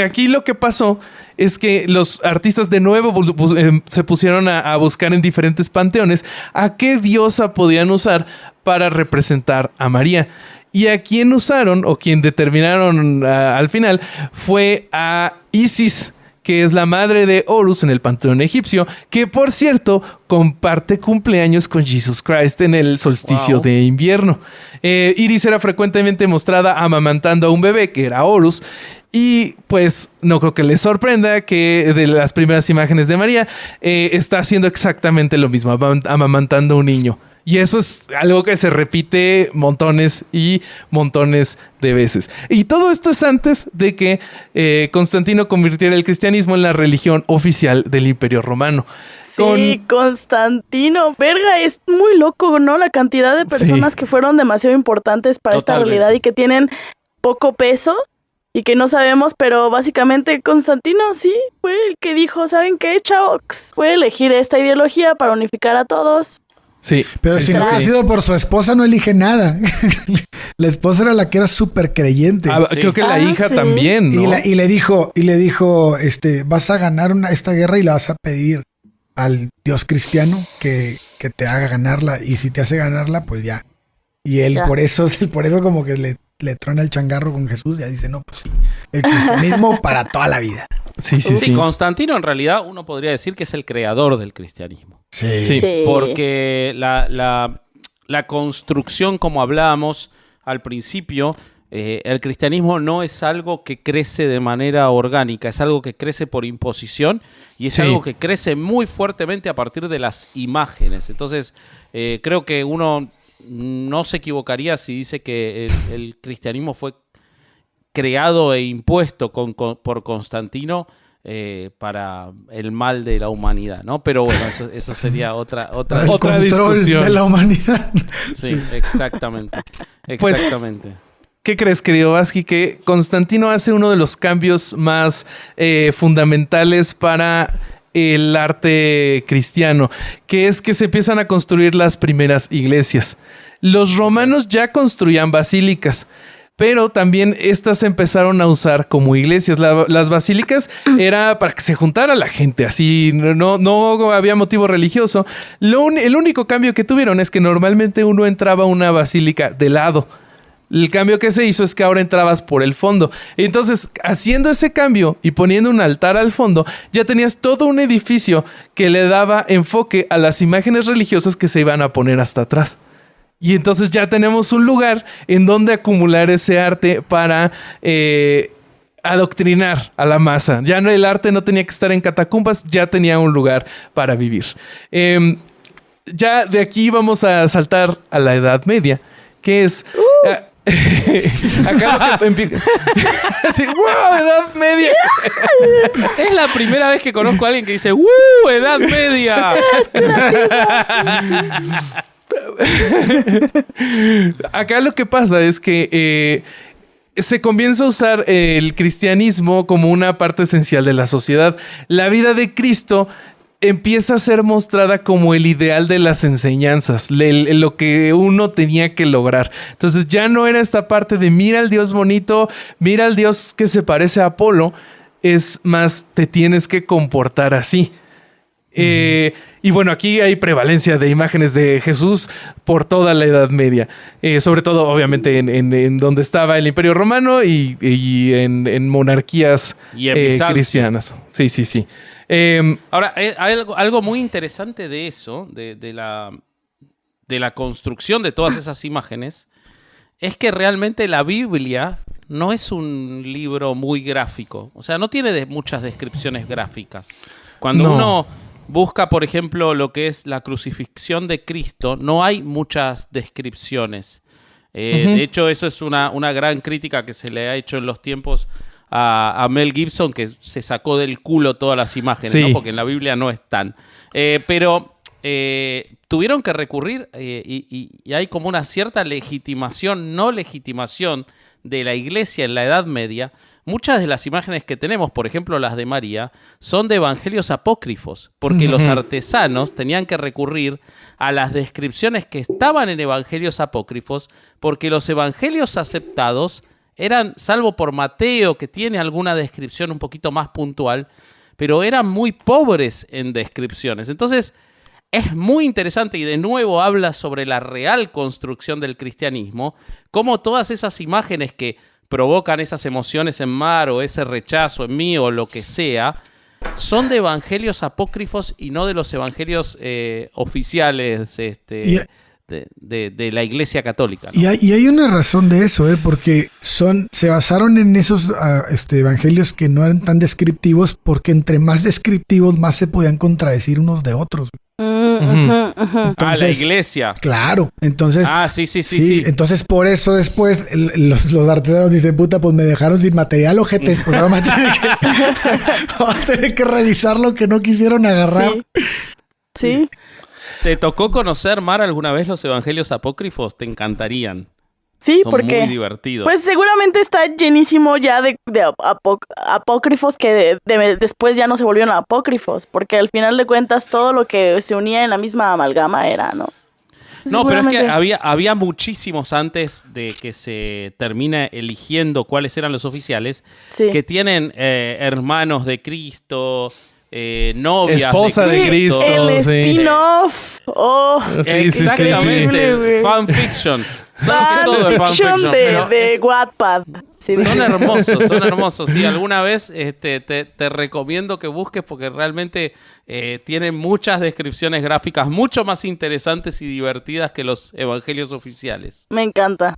aquí lo que pasó es que los artistas de nuevo se pusieron a buscar en diferentes panteones a qué diosa podían usar para representar a María. Y a quien usaron, o quien determinaron al final, fue a Isis, que es la madre de Horus en el panteón egipcio, que por cierto comparte cumpleaños con Jesus Christ en el solsticio Wow. de invierno. Iris era frecuentemente mostrada amamantando a un bebé, que era Horus, y pues no creo que les sorprenda que de las primeras imágenes de María está haciendo exactamente lo mismo, amamantando a un niño. Y eso es algo que se repite montones y montones de veces. Y todo esto es antes de que Constantino convirtiera el cristianismo en la religión oficial del Imperio Romano. Sí, Constantino, verga, es muy loco, ¿no? La cantidad de personas que fueron demasiado importantes para esta realidad y que tienen poco peso y que no sabemos, pero básicamente Constantino sí fue el que dijo, ¿saben qué, chavos? Voy a elegir esta ideología para unificar a todos. Sí. Pero si no hubiera sido por su esposa, no elige nada. La esposa era la que era súper creyente. Creo que la hija también, ¿no? Y le dijo, vas a ganar esta guerra y la vas a pedir al Dios cristiano que te haga ganarla. Y si te hace ganarla, pues ya. Y él por eso como que le trona el changarro con Jesús. Ya dice, no, pues sí, el cristianismo para toda la vida. Sí. Constantino en realidad uno podría decir que es el creador del cristianismo. Sí. Porque la construcción, como hablábamos al principio, el cristianismo no es algo que crece de manera orgánica, es algo que crece por imposición y es algo que crece muy fuertemente a partir de las imágenes. Entonces, creo que uno no se equivocaría si dice que el cristianismo fue creado e impuesto por Constantino para el mal de la humanidad, ¿no? Pero bueno, eso sería otra discusión de la humanidad. Sí, exactamente. Pues, ¿qué crees, querido Vazquez? Que Constantino hace uno de los cambios más fundamentales para el arte cristiano, que es que se empiezan a construir las primeras iglesias. Los romanos ya construían basílicas, pero también estas se empezaron a usar como iglesias. Las basílicas era para que se juntara la gente, así no había motivo religioso. El único cambio que tuvieron es que normalmente uno entraba a una basílica de lado. El cambio que se hizo es que ahora entrabas por el fondo. Entonces, haciendo ese cambio y poniendo un altar al fondo, ya tenías todo un edificio que le daba enfoque a las imágenes religiosas que se iban a poner hasta atrás. Y entonces ya tenemos un lugar en donde acumular ese arte para adoctrinar a la masa. Ya el arte no tenía que estar en catacumbas, ya tenía un lugar para vivir. Ya de aquí vamos a saltar a la Edad Media, que es... Acá sí, ¡wow! Edad Media. Es la primera vez que conozco a alguien que dice ¡wow! Edad Media. Acá lo que pasa es que se comienza a usar el cristianismo como una parte esencial de la sociedad. La vida de Cristo empieza a ser mostrada como el ideal de las enseñanzas, lo que uno tenía que lograr. Entonces ya no era esta parte de mira al Dios bonito, mira al Dios que se parece a Apolo, es más, te tienes que comportar así. Y bueno, aquí hay prevalencia de imágenes de Jesús por toda la Edad Media. Sobre todo, obviamente, en donde estaba el Imperio Romano y en monarquías cristianas. Sí. Ahora, hay algo muy interesante de eso, de la construcción de todas esas imágenes, es que realmente la Biblia no es un libro muy gráfico. O sea, no tiene muchas descripciones gráficas. Cuando uno busca, por ejemplo, lo que es la crucifixión de Cristo, no hay muchas descripciones. De hecho, eso es una gran crítica que se le ha hecho en los tiempos a Mel Gibson, que se sacó del culo todas las imágenes, ¿no? Porque en la Biblia no están. Pero tuvieron que recurrir y hay como una cierta no legitimación de la iglesia en la Edad Media. Muchas de las imágenes que tenemos, por ejemplo las de María, son de evangelios apócrifos, porque los artesanos tenían que recurrir a las descripciones que estaban en evangelios apócrifos, porque los evangelios aceptados eran, salvo por Mateo, que tiene alguna descripción un poquito más puntual, pero eran muy pobres en descripciones. Entonces, es muy interesante y de nuevo habla sobre la real construcción del cristianismo, cómo todas esas imágenes que provocan esas emociones en Mar o ese rechazo en mí o lo que sea, son de evangelios apócrifos y no de los evangelios oficiales de la Iglesia Católica, ¿no? Y hay una razón de eso, porque se basaron en esos evangelios que no eran tan descriptivos, porque entre más descriptivos más se podían contradecir unos de otros. Entonces, la iglesia. Claro, entonces... Sí. Entonces, por eso después los artesanos dicen, puta, pues me dejaron sin material, ojetes, pues ahora vamos a tener que revisar lo que no quisieron agarrar. Sí. ¿Te tocó conocer, Mar, alguna vez los evangelios apócrifos? Te encantarían. Sí, son porque muy divertidos. Pues seguramente está llenísimo ya de apócrifos que después ya no se volvieron apócrifos, porque al final de cuentas todo lo que se unía en la misma amalgama era, ¿no? No, pero es que había muchísimos antes de que se termine eligiendo cuáles eran los oficiales, que tienen hermanos de Cristo, novias esposa de Cristo. El spin-off. Exactamente. Fanfiction. Fanfiction de Wattpad. Sí, son hermosos. Sí, alguna vez te recomiendo que busques porque realmente tienen muchas descripciones gráficas mucho más interesantes y divertidas que los evangelios oficiales. Me encanta.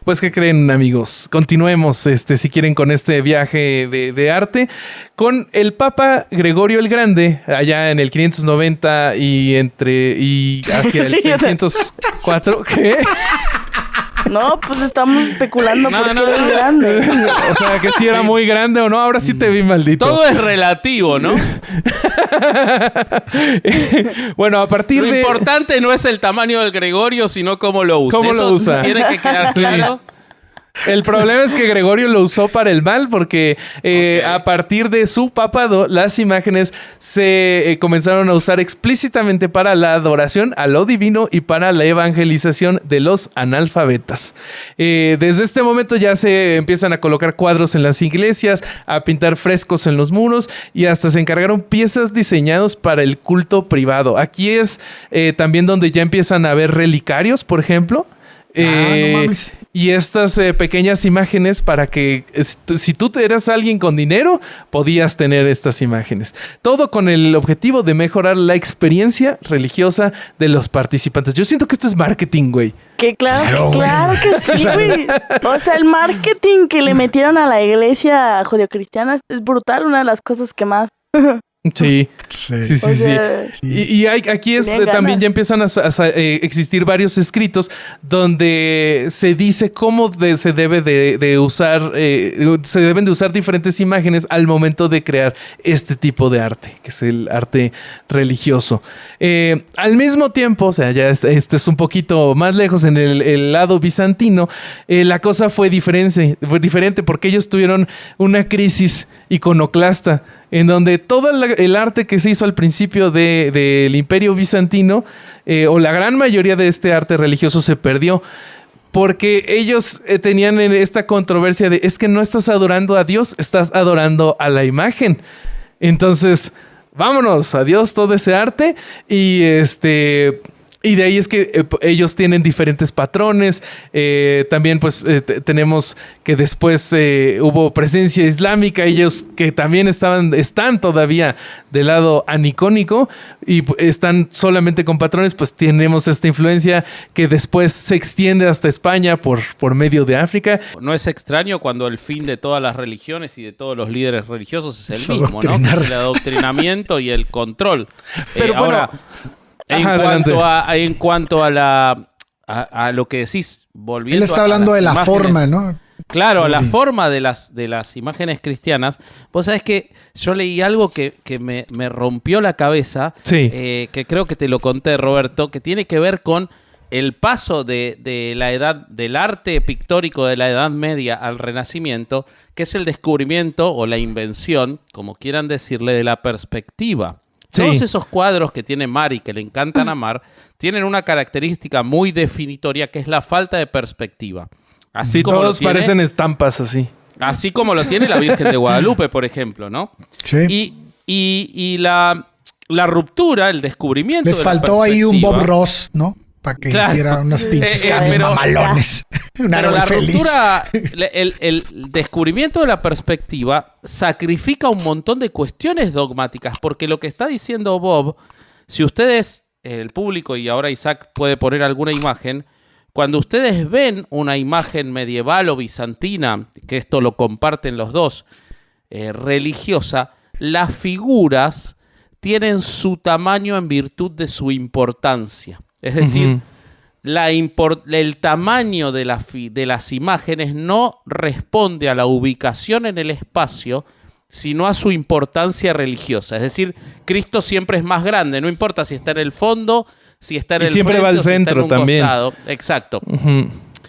Pues, ¿qué creen, amigos? Continuemos, si quieren, con este viaje de arte con el Papa Gregorio el Grande, allá en el 590 y hacia el 604. ¿Qué? No, pues estamos especulando porque era grande. O sea, que si era muy grande o no. Ahora sí te vi, maldito. Todo es relativo, ¿no? Bueno, a partir Lo importante no es el tamaño del Gregorio, sino cómo lo usa. ¿Cómo lo usa? Tiene que quedar claro. El problema es que Gregorio lo usó para el mal porque a partir de su papado las imágenes se comenzaron a usar explícitamente para la adoración a lo divino y para la evangelización de los analfabetas. Desde este momento ya se empiezan a colocar cuadros en las iglesias, a pintar frescos en los muros y hasta se encargaron piezas diseñadas para el culto privado. Aquí es también donde ya empiezan a haber relicarios, por ejemplo. No mames. Y estas pequeñas imágenes para que si tú eras alguien con dinero, podías tener estas imágenes. Todo con el objetivo de mejorar la experiencia religiosa de los participantes. Yo siento que esto es marketing, güey. Que claro que sí, güey. O sea, el marketing que le metieron a la iglesia judeocristiana es brutal. Una de las cosas que más... Sí. O sea, Y aquí también ya empiezan a existir varios escritos donde se dice cómo se deben de usar diferentes imágenes al momento de crear este tipo de arte, que es el arte religioso. Al mismo tiempo, o sea, ya este es un poquito más lejos en el lado bizantino, la cosa fue diferente porque ellos tuvieron una crisis iconoclasta en donde todo el arte que se hizo al principio del Imperio Bizantino, o la gran mayoría de este arte religioso, se perdió. Porque ellos tenían esta controversia de, es que no estás adorando a Dios, estás adorando a la imagen. Entonces, vámonos, adiós todo ese arte. Y de ahí es que ellos tienen diferentes patrones. También pues tenemos que después hubo presencia islámica. Ellos que también están todavía del lado anicónico y están solamente con patrones. Pues tenemos esta influencia que después se extiende hasta España por medio de África. No es extraño cuando el fin de todas las religiones y de todos los líderes religiosos es el mismo, ¿no? Que es el adoctrinamiento y el control. Pero ahora... En cuanto a lo que decís, volviendo. Él está hablando de la forma, ¿no? Claro, la forma de las imágenes cristianas. Vos sabés que yo leí algo que me rompió la cabeza, que creo que te lo conté, Roberto, que tiene que ver con el paso de la edad del arte pictórico de la Edad Media al Renacimiento, que es el descubrimiento o la invención, como quieran decirle, de la perspectiva. Todos esos cuadros que tiene Mar y que le encantan a Mar tienen una característica muy definitoria que es la falta de perspectiva. Así como todos parecen estampas así. Así como lo tiene la Virgen de Guadalupe, por ejemplo, ¿no? Sí. Y la ruptura, el descubrimiento. Les faltó ahí un Bob Ross, ¿no? Para que hiciera unos pinches cambios mamalones. Pero la ruptura, el descubrimiento de la perspectiva sacrifica un montón de cuestiones dogmáticas, porque lo que está diciendo Bob, si ustedes, el público, y ahora Isaac puede poner alguna imagen, cuando ustedes ven una imagen medieval o bizantina, que esto lo comparten los dos, religiosa, las figuras tienen su tamaño en virtud de su importancia. Es decir, el tamaño de las imágenes no responde a la ubicación en el espacio, sino a su importancia religiosa. Es decir, Cristo siempre es más grande, no importa si está en el fondo, si está en el siempre frente va al o si centro está en un también. costado. Exacto.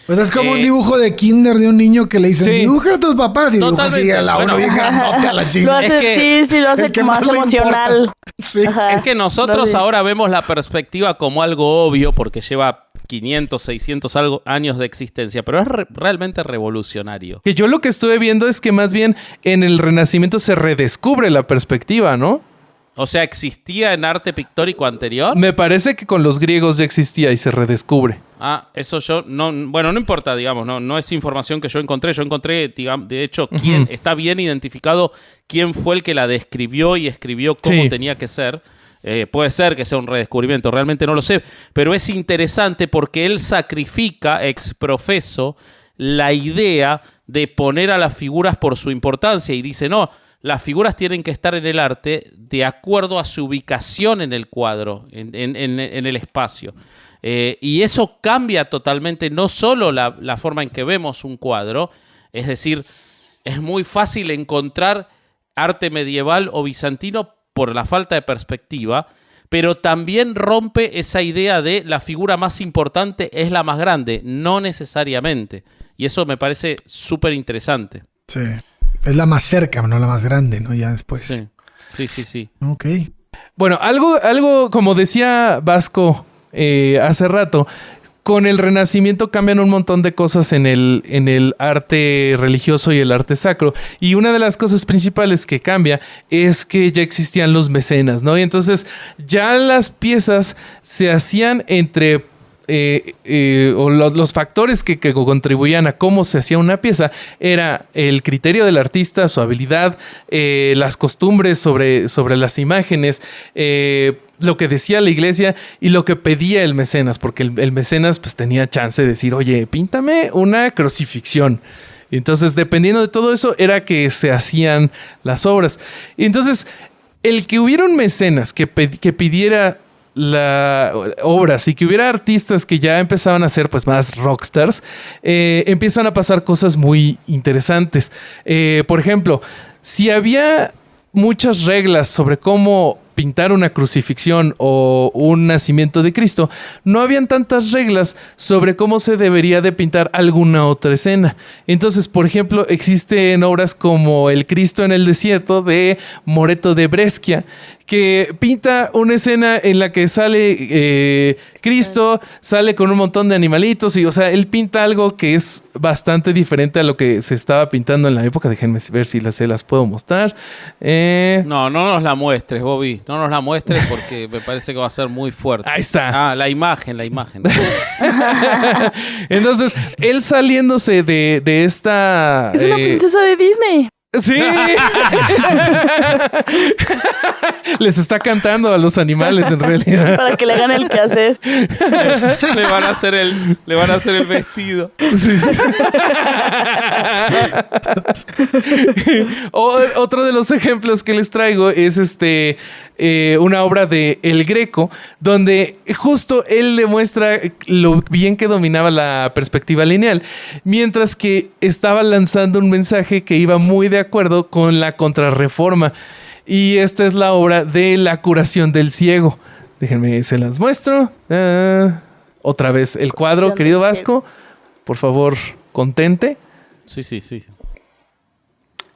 Pues es como un dibujo de kinder de un niño que le dicen, Sí. dibuja a tus papás y dibuja así Totalmente. a la Bueno. uno bien grandote a la Lo chingada. hace, sí, lo hace el que más le emocional. importa. Sí. Ajá. Es que nosotros No sé. ahora vemos la perspectiva como algo obvio porque lleva 500, 600 años de existencia, pero es realmente revolucionario. Que yo lo que estuve viendo es que más bien en el Renacimiento se redescubre la perspectiva, ¿no? O sea, ¿existía en arte pictórico anterior? Me parece que con los griegos ya existía y se redescubre. Ah, eso yo no... Bueno, no importa, digamos, no es información que yo encontré. Yo encontré, digamos, de hecho, quién está bien identificado quién fue el que la describió y escribió cómo Sí. tenía que ser. Puede ser que sea un redescubrimiento, realmente no lo sé. Pero es interesante porque él sacrifica ex profeso la idea de poner a las figuras por su importancia y dice, no, las figuras tienen que estar en el arte de acuerdo a su ubicación en el cuadro, en el espacio. Y eso cambia totalmente no solo la forma en que vemos un cuadro, es decir, es muy fácil encontrar arte medieval o bizantino por la falta de perspectiva, pero también rompe esa idea de la figura más importante es la más grande, no necesariamente. Y eso me parece súper interesante. Sí. Es la más cerca, no la más grande, ¿no? Ya después. Sí. Ok. Bueno, algo como decía Vasco hace rato, con el Renacimiento cambian un montón de cosas en el arte religioso y el arte sacro. Y una de las cosas principales que cambia es que ya existían los mecenas, ¿no? Y entonces ya las piezas se hacían entre... o los factores que contribuían a cómo se hacía una pieza era el criterio del artista, su habilidad, las costumbres sobre las imágenes, lo que decía la iglesia y lo que pedía el mecenas, porque el mecenas pues tenía chance de decir, oye, píntame una crucifixión. Y entonces, dependiendo de todo eso, era que se hacían las obras. Y entonces, el que hubiera un mecenas que pidiera obras y que hubiera artistas que ya empezaban a ser pues más rockstars, empiezan a pasar cosas muy interesantes. Por ejemplo, si había muchas reglas sobre cómo pintar una crucifixión o un nacimiento de Cristo, no habían tantas reglas sobre cómo se debería de pintar alguna otra escena. Entonces, por ejemplo, existen obras como El Cristo en el desierto de Moreto de Brescia, que pinta una escena en la que sale Cristo, sale con un montón de animalitos y, o sea, él pinta algo que es bastante diferente a lo que se estaba pintando en la época. Déjenme ver si se las puedo mostrar. No nos la muestres, Bobby. No nos la muestres porque me parece que va a ser muy fuerte. Ahí está. Ah, la imagen. Entonces, él saliéndose de esta... Es una princesa de Disney. Sí. Les está cantando a los animales en realidad. Para que le hagan el quehacer. Le van a hacer el vestido. Sí. Otro de los ejemplos que les traigo es una obra de El Greco, donde justo él demuestra lo bien que dominaba la perspectiva lineal, mientras que estaba lanzando un mensaje que iba muy de acuerdo con la Contrarreforma. Y esta es la obra de La curación del ciego. Déjenme, se las muestro. Otra vez el cuadro, querido Vasco. Por favor, contente. Sí.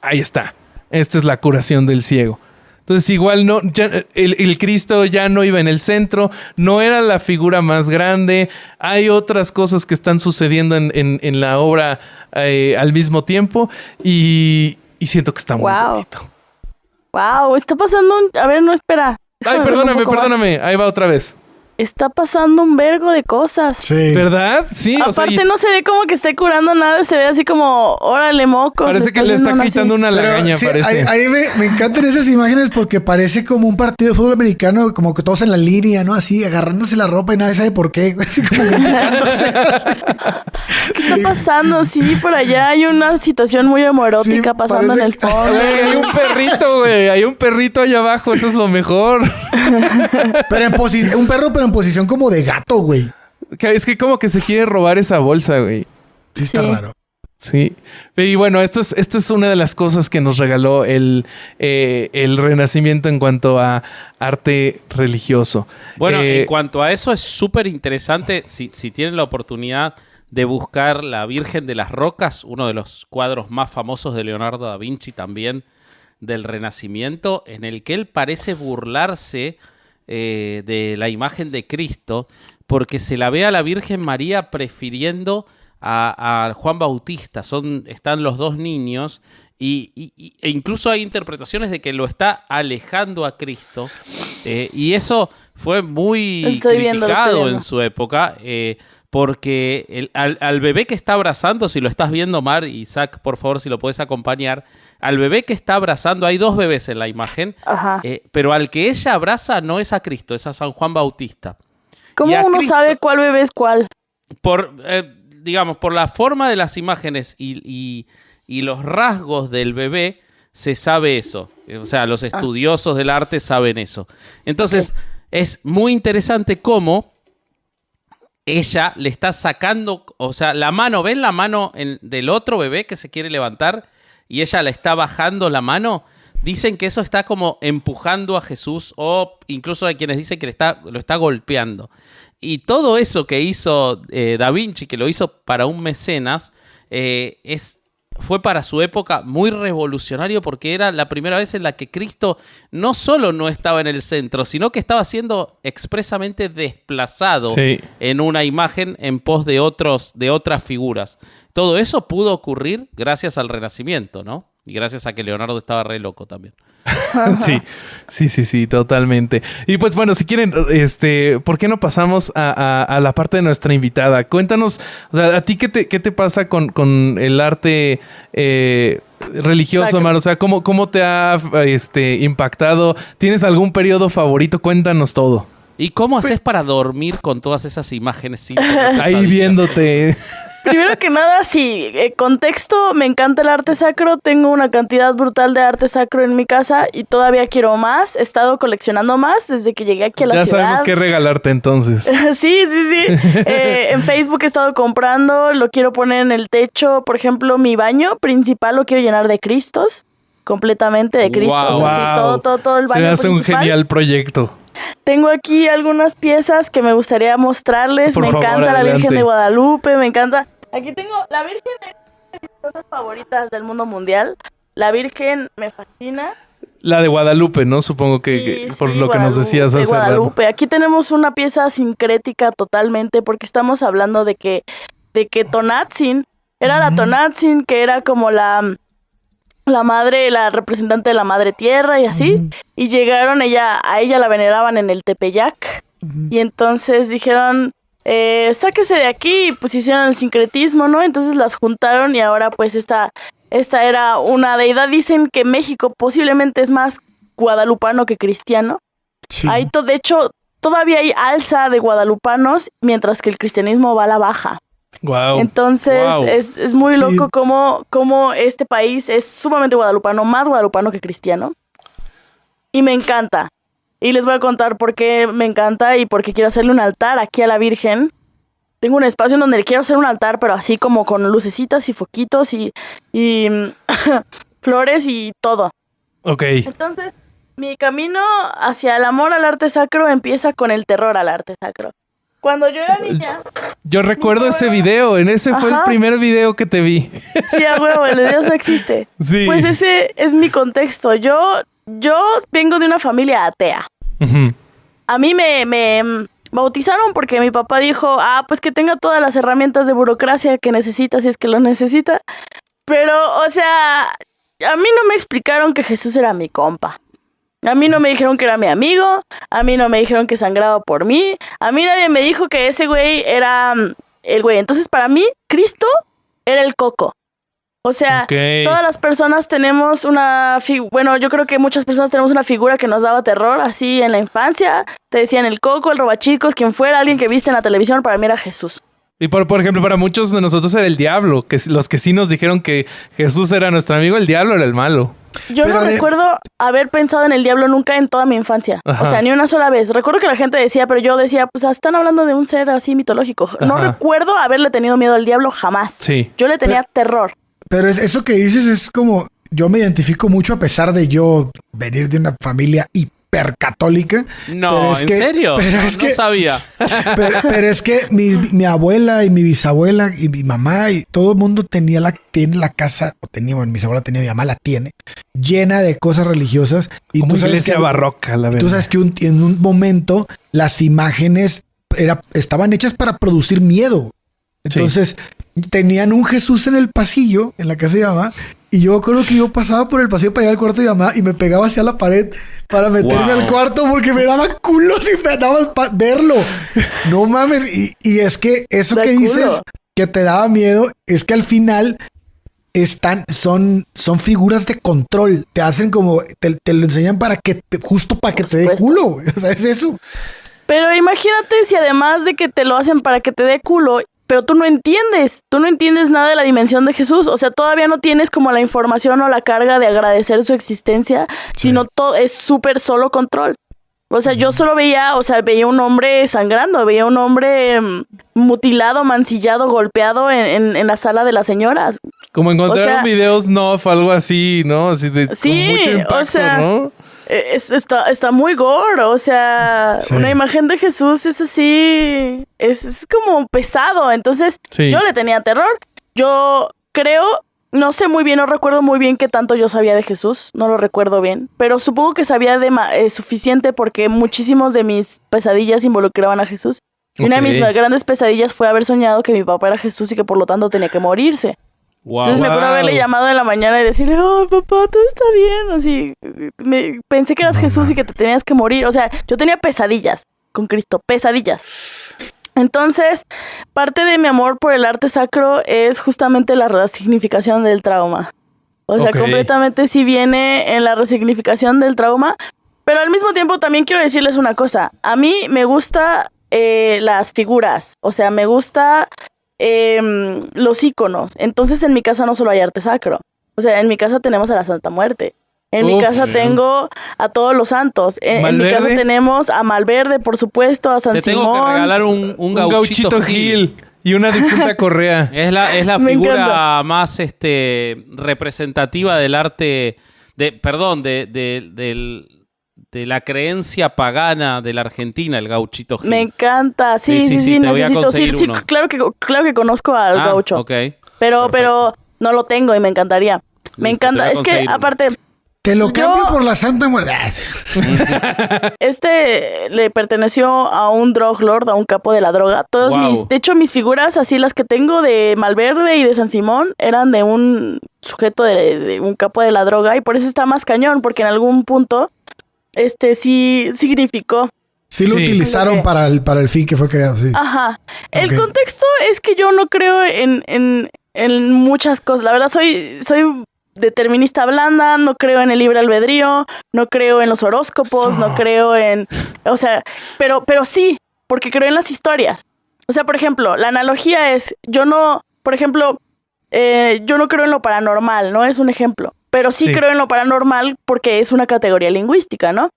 Ahí está. Esta es La curación del ciego. Entonces, igual no, ya, el Cristo ya no iba en el centro, no era la figura más grande. Hay otras cosas que están sucediendo en la obra al mismo tiempo y siento que está muy bonito. Wow, está pasando un... A ver, no, espera. Ay, perdóname. Ahí va otra vez. está pasando un vergo de cosas. Sí. ¿Verdad? Sí, o sea, Aparte no se ve como que esté curando nada, se ve así como, órale, mocos. parece que le está quitando una Pero lagaña, sí, parece. ahí me encantan esas imágenes porque parece como un partido de fútbol americano, como que todos en la línea, ¿no? Así, agarrándose la ropa y nadie sabe por qué. Así como empujándose. ¿Qué está pasando? Sí, por allá hay una situación muy homoerótica Sí, pasando en parece- el fondo. Güey, hay un perrito, güey. Hay un perrito allá abajo. Eso es lo mejor. Pero un perro, pero en posición como de gato, güey. Es que como que se quiere robar esa bolsa, güey. Sí, está Sí. raro. Sí. Y bueno, esto es una de las cosas que nos regaló el Renacimiento en cuanto a arte religioso. Bueno, en cuanto a eso es súper interesante, si tienen la oportunidad de buscar La Virgen de las Rocas, uno de los cuadros más famosos de Leonardo da Vinci también del Renacimiento, en el que él parece burlarse de la imagen de Cristo, porque se la ve a la Virgen María prefiriendo a Juan Bautista. Están los dos niños e incluso hay interpretaciones de que lo está alejando a Cristo, y eso fue muy Estoy viendo. criticado en su época, porque al bebé que está abrazando, si lo estás viendo, Mar y Isaac, por favor, si lo puedes acompañar, al bebé que está abrazando, hay dos bebés en la imagen, Ajá. pero al que ella abraza no es a Cristo, es a San Juan Bautista. ¿Cómo y a uno Cristo- sabe cuál bebé es cuál? Digamos, por la forma de las imágenes y los rasgos del bebé, se sabe eso. O sea, los estudiosos del arte saben eso. Entonces, es muy interesante cómo ella le está sacando, o sea, la mano, ¿ven la mano del otro bebé que se quiere levantar? Y ella le está bajando la mano. Dicen que eso está como empujando a Jesús, o incluso hay quienes dicen que lo está golpeando. Y todo eso que hizo Da Vinci, que lo hizo para un mecenas, fue para su época muy revolucionario, porque era la primera vez en la que Cristo no solo no estaba en el centro, sino que estaba siendo expresamente desplazado Sí. en una imagen en pos de otras figuras. Todo eso pudo ocurrir gracias al Renacimiento, ¿no? Y gracias a que Leonardo estaba re loco también. Sí, totalmente. Y pues bueno, si quieren, ¿por qué no pasamos a la parte de nuestra invitada? Cuéntanos, o sea, ¿a ti qué te pasa con el arte religioso, Sacro. Mar? O sea, ¿cómo te ha impactado? ¿Tienes algún periodo favorito? Cuéntanos todo. ¿Y cómo haces para dormir con todas esas imágenes sin tener Ahí pesadillas? viéndote. Primero que nada, sí, contexto, me encanta el arte sacro, tengo una cantidad brutal de arte sacro en mi casa y todavía quiero más, he estado coleccionando más desde que llegué aquí a la Ya ciudad. sabemos qué regalarte entonces. Sí. En Facebook he estado comprando, lo quiero poner en el techo. Por ejemplo, mi baño principal lo quiero llenar de Cristos, completamente de Cristos. Wow. Así, todo el Se baño me hace un principal. genial proyecto. Tengo aquí algunas piezas que me gustaría mostrarles. Por Me favor, encanta la adelante. Virgen de Guadalupe, me encanta. Aquí tengo la Virgen, es una de mis cosas favoritas del mundo mundial. La Virgen me fascina. La de Guadalupe, ¿no? Supongo que Sí, por sí, lo que nos decías hace rato. Guadalupe. Aquí tenemos una pieza sincrética totalmente, porque estamos hablando de que Tonatzin era la Tonatzin, que era como la madre, la representante de la madre tierra y así. Y llegaron, a ella la veneraban en el Tepeyac. Y entonces dijeron, sáquese de aquí, y pues hicieron el sincretismo, ¿no? Entonces las juntaron y ahora pues esta era una deidad. Dicen que México posiblemente es más guadalupano que cristiano. Sí. De hecho, todavía hay alza de guadalupanos, mientras que el cristianismo va a la baja. Wow. Entonces, Wow. es muy Sí. loco cómo este país es sumamente guadalupano, más guadalupano que cristiano. Y me encanta. Y les voy a contar por qué me encanta y por qué quiero hacerle un altar aquí a la Virgen. Tengo un espacio en donde le quiero hacer un altar, pero así como con lucecitas y foquitos y flores y todo. Ok. Entonces, mi camino hacia el amor al arte sacro empieza con el terror al arte sacro. Cuando yo era niña, Yo recuerdo ese video. En ese fue el Ajá. primer video que te vi. sí, a huevo, el de Dios no existe. Sí. Pues ese es mi contexto. Yo vengo de una familia atea. Ujú. A mí me bautizaron porque mi papá dijo, pues que tenga todas las herramientas de burocracia que necesita si es que lo necesita. Pero, o sea, a mí no me explicaron que Jesús era mi compa. A mí no me dijeron que era mi amigo, a mí no me dijeron que sangraba por mí, a mí nadie me dijo que ese güey era el güey. Entonces, para mí, Cristo era el coco. O sea, todas las personas tenemos bueno, yo creo que muchas personas tenemos una figura que nos daba terror, así en la infancia. Te decían el coco, el robachicos, quien fuera, alguien que viste en la televisión, para mí era Jesús. Y por ejemplo, para muchos de nosotros era el diablo, que los que sí nos dijeron que Jesús era nuestro amigo, el diablo era el malo. Yo no recuerdo haber pensado en el diablo nunca en toda mi infancia. Ajá. O sea, ni una sola vez. Recuerdo que la gente decía, pero yo decía, pues están hablando de un ser así mitológico. Ajá. No recuerdo haberle tenido miedo al diablo jamás. Sí. Yo le tenía terror. Pero eso que dices es como, yo me identifico mucho a pesar de yo venir de una familia hipercatólica. No, ¿en serio? Pero es que, no sabía. Pero es que mi abuela y mi bisabuela y mi mamá y todo el mundo tiene la casa, mi bisabuela tenía, mi mamá la tiene, llena de cosas religiosas. Y como tú sabes iglesia barroca, la verdad. Tú sabes que en un momento las imágenes estaban hechas para producir miedo. Entonces, tenían un Jesús en el pasillo, en la casa de mi mamá, y yo recuerdo que yo pasaba por el pasillo para ir al cuarto de mi mamá y me pegaba hacia la pared para meterme al cuarto porque me daba culo si me daba verlo. No mames. Y es que eso que dices que te daba miedo es que al final son figuras de control. Te hacen como, te lo enseñan justo para que te dé culo. O sea, es eso. Pero imagínate si además de que te lo hacen para que te dé culo, pero tú no entiendes nada de la dimensión de Jesús. O sea, todavía no tienes como la información o la carga de agradecer su existencia, sino todo es súper solo control. O sea, yo solo veía un hombre sangrando, veía un hombre mutilado, mancillado, golpeado en la sala de las señoras. Como encontraron videos algo así, ¿no? Así de con mucho impacto, ¿no? Está muy gore, o sea, una imagen de Jesús es así, es como pesado, entonces yo le tenía terror. Yo creo, no sé muy bien, no recuerdo muy bien qué tanto yo sabía de Jesús, no lo recuerdo bien, pero supongo que sabía suficiente porque muchísimos de mis pesadillas involucraban a Jesús. Y una de mis grandes pesadillas fue haber soñado que mi papá era Jesús y que por lo tanto tenía que morirse. Wow, entonces me acuerdo haberle llamado en la mañana y decirle, oh, papá, todo está bien. Así, pensé que eras Jesús y que te tenías que morir. O sea, yo tenía pesadillas con Cristo, pesadillas. Entonces, parte de mi amor por el arte sacro es justamente la resignificación del trauma. O sea, completamente sí viene en la resignificación del trauma. Pero al mismo tiempo también quiero decirles una cosa. A mí me gusta las figuras. O sea, me gusta los íconos. Entonces en mi casa no solo hay arte sacro. O sea, en mi casa tenemos a la Santa Muerte. En mi casa tengo a todos los santos. En mi casa tenemos a Malverde, por supuesto, a San Simón. Te tengo que regalar un gauchito Gil y una difunta Correa. Es la figura más representativa del arte de la creencia pagana de la Argentina, el gauchito Gil. Me encanta. Sí, te voy a conseguir uno. Claro que conozco al gaucho. Okay. Pero no lo tengo y me encantaría. Me encanta. Es que aparte... Te lo cambio por la Santa Muerte. Le perteneció a un drug lord, a un capo de la droga. De hecho, mis figuras, así las que tengo de Malverde y de San Simón, eran de un sujeto de un capo de la droga. Y por eso está más cañón, porque en algún punto sí significó. Sí lo utilizaron para el fin que fue creado, sí. Ajá. El contexto es que yo no creo en muchas cosas. La verdad, soy determinista blanda, no creo en el libre albedrío, no creo en los horóscopos, no creo en... O sea, pero sí, porque creo en las historias. O sea, por ejemplo, la analogía es, yo no creo en lo paranormal, ¿no? Es un ejemplo. Pero sí creo en lo paranormal porque es una categoría lingüística, ¿no?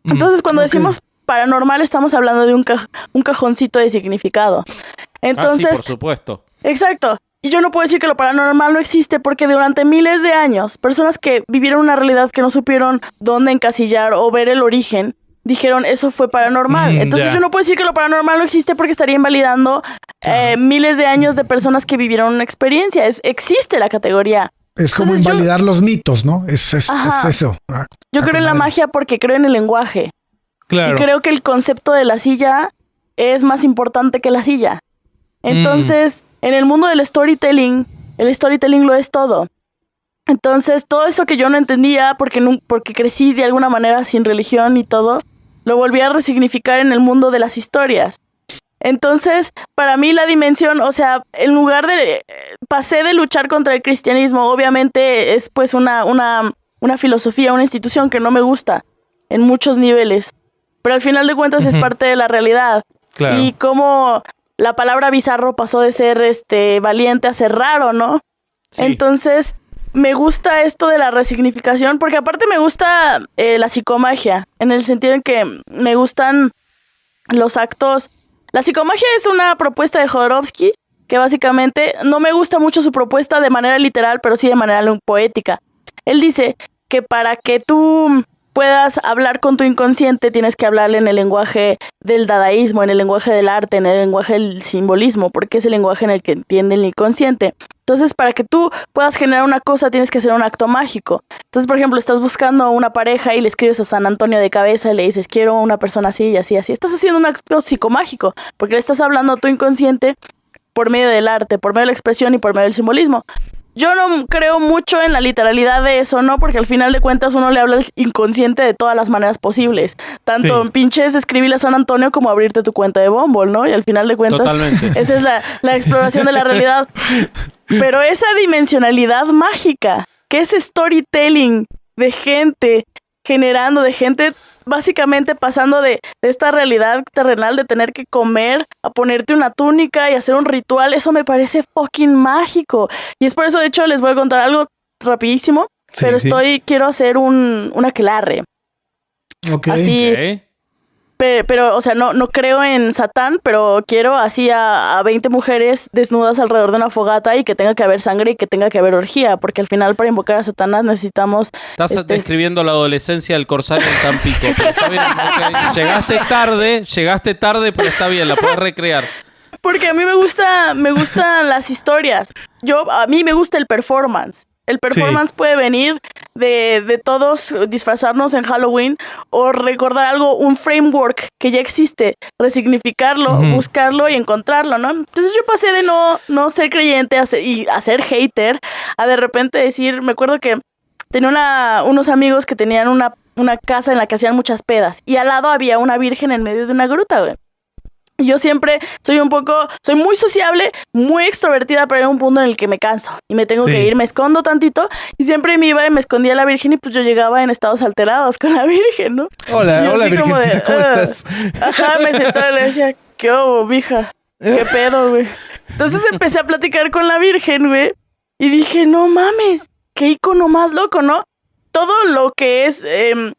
Entonces, cuando decimos paranormal, estamos hablando de un cajoncito de significado. Entonces, sí, por supuesto. Exacto. Y yo no puedo decir que lo paranormal no existe porque durante miles de años, personas que vivieron una realidad que no supieron dónde encasillar o ver el origen, dijeron eso fue paranormal. Entonces yo no puedo decir que lo paranormal no existe porque estaría invalidando miles de años de personas que vivieron una experiencia. Existe la categoría. Es como invalidar los mitos, ¿no? Es eso. Yo creo en la magia porque creo en el lenguaje. Claro. Y creo que el concepto de la silla es más importante que la silla. Entonces, en el mundo del storytelling, el storytelling lo es todo. Entonces, todo eso que yo no entendía, porque crecí de alguna manera sin religión y todo, lo volví a resignificar en el mundo de las historias. Entonces, para mí la dimensión, o sea, en lugar de... pasé de luchar contra el cristianismo, obviamente es pues una filosofía, una institución que no me gusta en muchos niveles, pero al final de cuentas es parte de la realidad. Claro. Y como la palabra bizarro pasó de ser valiente a ser raro, ¿no? Sí. Entonces, me gusta esto de la resignificación, porque aparte me gusta la psicomagia, en el sentido en que me gustan los actos. La psicomagia es una propuesta de Jodorowsky, que básicamente no me gusta mucho su propuesta de manera literal, pero sí de manera poética. Él dice que para que tú puedas hablar con tu inconsciente, tienes que hablarle en el lenguaje del dadaísmo, en el lenguaje del arte, en el lenguaje del simbolismo, porque es el lenguaje en el que entiende el inconsciente. Entonces, para que tú puedas generar una cosa, tienes que hacer un acto mágico. Entonces, por ejemplo, estás buscando una pareja y le escribes a San Antonio de cabeza y le dices, quiero una persona así y así, así. Estás haciendo un acto psicomágico, porque le estás hablando a tu inconsciente por medio del arte, por medio de la expresión y por medio del simbolismo. Yo no creo mucho en la literalidad de eso, ¿no? Porque al final de cuentas uno le habla al inconsciente de todas las maneras posibles. Tanto en pinches escribirle a San Antonio como abrirte tu cuenta de Bumble, ¿no? Y al final de cuentas Totalmente. esa es la exploración de la realidad. Pero esa dimensionalidad mágica, que es storytelling de gente generando, de gente básicamente pasando de esta realidad terrenal de tener que comer a ponerte una túnica y hacer un ritual, eso me parece fucking mágico. Y es por eso, de hecho, les voy a contar algo rapidísimo, Sí, pero sí. quiero hacer un aquelarre. Ok. Así, Ok. pero, o sea, no creo en Satán, pero quiero así a 20 mujeres desnudas alrededor de una fogata y que tenga que haber sangre y que tenga que haber orgía, porque al final para invocar a Satanás necesitamos... Estás describiendo la adolescencia del corsario en Tampico. Pero está bien, ok. Llegaste tarde, pero está bien, la puedes recrear. Porque a mí me gustan las historias. A mí me gusta el performance. El performance puede venir de todos disfrazarnos en Halloween o recordar algo, un framework que ya existe, resignificarlo, buscarlo y encontrarlo, ¿no? Entonces yo pasé de no ser creyente a ser hater, a de repente decir, me acuerdo que tenía unos amigos que tenían una casa en la que hacían muchas pedas y al lado había una virgen en medio de una gruta, güey. Yo siempre soy muy sociable, muy extrovertida, pero hay un punto en el que me canso y me tengo que ir, me escondo tantito y siempre me iba y me escondía a la Virgen y pues yo llegaba en estados alterados con la Virgen, ¿no? Hola, Virgencita, ¿cómo estás? Ajá, me sentaba y le decía, ¿qué hubo, mija? ¿Qué pedo, güey? Entonces empecé a platicar con la Virgen, güey, y dije, no mames, qué icono más loco, ¿no? Todo lo que es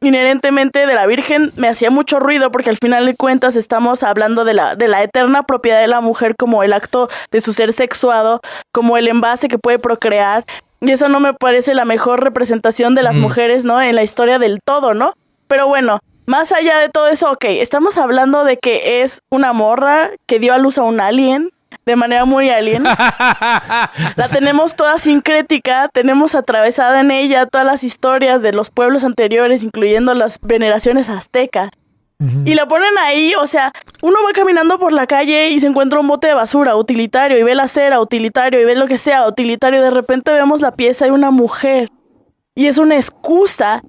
inherentemente de la Virgen me hacía mucho ruido porque al final de cuentas estamos hablando de la eterna propiedad de la mujer como el acto de su ser sexuado, como el envase que puede procrear. Y eso no me parece la mejor representación de las mujeres, ¿no? En la historia del todo, ¿no? Pero bueno, más allá de todo eso, ok, estamos hablando de que es una morra que dio a luz a un alien. De manera muy alien. La tenemos toda sincrética, tenemos atravesada en ella todas las historias de los pueblos anteriores, incluyendo las veneraciones aztecas. Y la ponen ahí, o sea, uno va caminando por la calle y se encuentra un bote de basura utilitario y ve la cera utilitario y ve lo que sea utilitario. De repente vemos la pieza de una mujer. Y es una excusa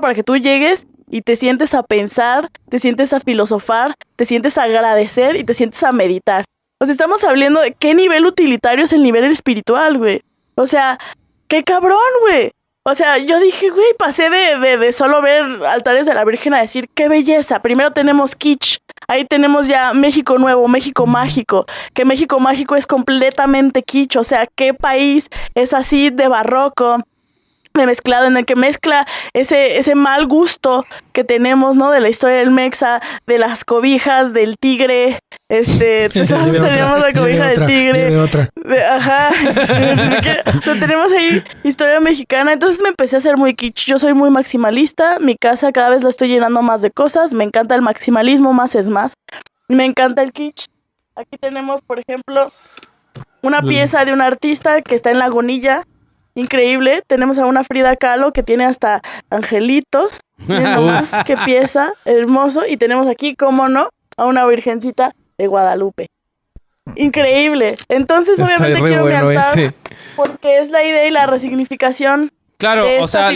para que tú llegues y te sientes a pensar, te sientes a filosofar, te sientes a agradecer y te sientes a meditar. O sea, estamos hablando de qué nivel utilitario es el nivel espiritual, güey. O sea, qué cabrón, güey. O sea, yo dije, güey, pasé de solo ver altares de la Virgen a decir, qué belleza. Primero tenemos kitsch. Ahí tenemos ya México nuevo, México mágico. Que México mágico es completamente kitsch. O sea, qué país es así de barroco, de mezclado, en el que mezcla ese mal gusto que tenemos, ¿no? De la historia del Mexa, de las cobijas, del tigre. Todos tenemos la cobija del tigre. Ajá. Tenemos ahí historia mexicana. Entonces me empecé a hacer muy kitsch. Yo soy muy maximalista. Mi casa cada vez la estoy llenando más de cosas. Me encanta el maximalismo, más es más. Me encanta el kitsch. Aquí tenemos, por ejemplo, una pieza de un artista que está en Lagunilla. Increíble. Tenemos a una Frida Kahlo que tiene hasta angelitos. Miren nomás qué pieza, hermoso. Y tenemos aquí, cómo no, a una virgencita de Guadalupe. Increíble. Entonces, obviamente quiero mi altar porque es la idea y la resignificación Claro, de o esta sea,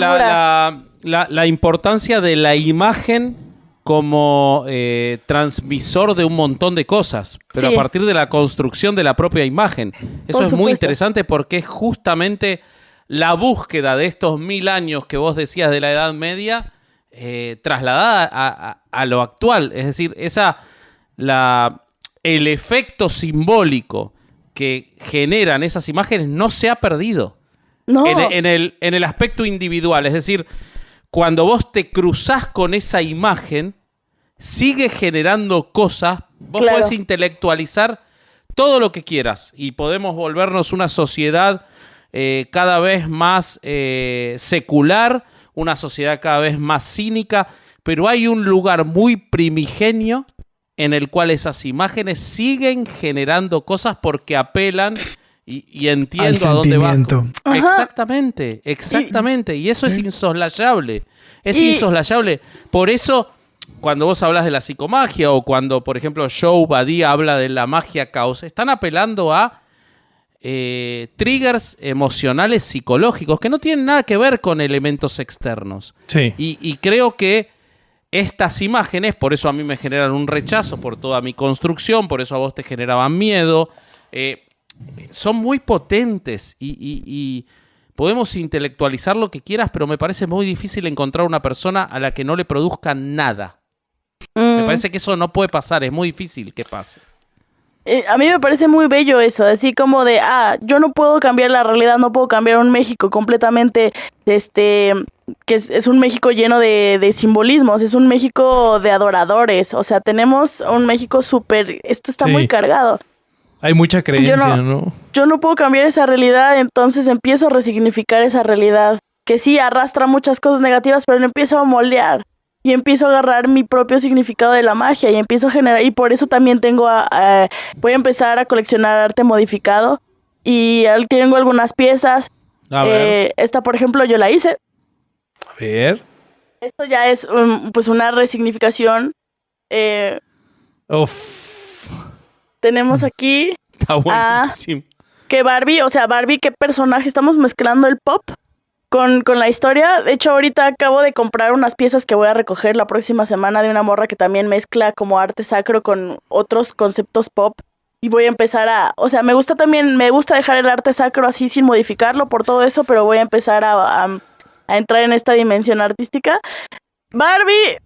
figura. la importancia de la imagen como transmisor de un montón de cosas, pero Sí. a partir de la construcción de la propia imagen. Eso Por es muy supuesto. interesante porque es justamente la búsqueda de estos 1000 años que vos decías de la Edad Media trasladada a lo actual. Es decir, el efecto simbólico que generan esas imágenes no se ha perdido. No, En el aspecto individual. Es decir, cuando vos te cruzás con esa imagen, sigue generando cosas. Vos Claro. podés intelectualizar todo lo que quieras y podemos volvernos una sociedad cada vez más secular, una sociedad cada vez más cínica, pero hay un lugar muy primigenio en el cual esas imágenes siguen generando cosas porque apelan y entiendo Al a dónde va. sentimiento. Ajá. Exactamente. Y eso es insoslayable. Es Y- insoslayable. Por eso, cuando vos hablas de la psicomagia o cuando, por ejemplo, Joe Badía habla de la magia caos, están apelando a triggers emocionales psicológicos que no tienen nada que ver con elementos externos. Sí. Y creo que estas imágenes, por eso a mí me generan un rechazo por toda mi construcción, por eso a vos te generaban miedo, son muy potentes y podemos intelectualizar lo que quieras, pero me parece muy difícil encontrar una persona a la que no le produzca nada. Me parece que eso no puede pasar, es muy difícil que pase. A mí me parece muy bello eso, así como de, yo no puedo cambiar la realidad, no puedo cambiar un México completamente, que es un México lleno de simbolismos, es un México de adoradores, o sea, tenemos un México súper, esto está Sí. muy cargado. Hay mucha creencia, Yo ¿no? Yo no puedo cambiar esa realidad, entonces empiezo a resignificar esa realidad, que sí arrastra muchas cosas negativas, pero lo empiezo a moldear. Y empiezo a agarrar mi propio significado de la magia y empiezo a generar, y por eso también voy a empezar a coleccionar arte modificado y tengo algunas piezas. A ver. Esta, por ejemplo, yo la hice. A ver. Esto ya es pues una resignificación. Uf. Tenemos aquí Está buenísimo. que Barbie, o sea, Barbie, ¿qué personaje? Estamos mezclando el pop con la historia. De hecho, ahorita acabo de comprar unas piezas que voy a recoger la próxima semana de una morra que también mezcla como arte sacro con otros conceptos pop. Y voy a empezar o sea, me gusta dejar el arte sacro así sin modificarlo por todo eso, pero voy a empezar a entrar en esta dimensión artística. Barbie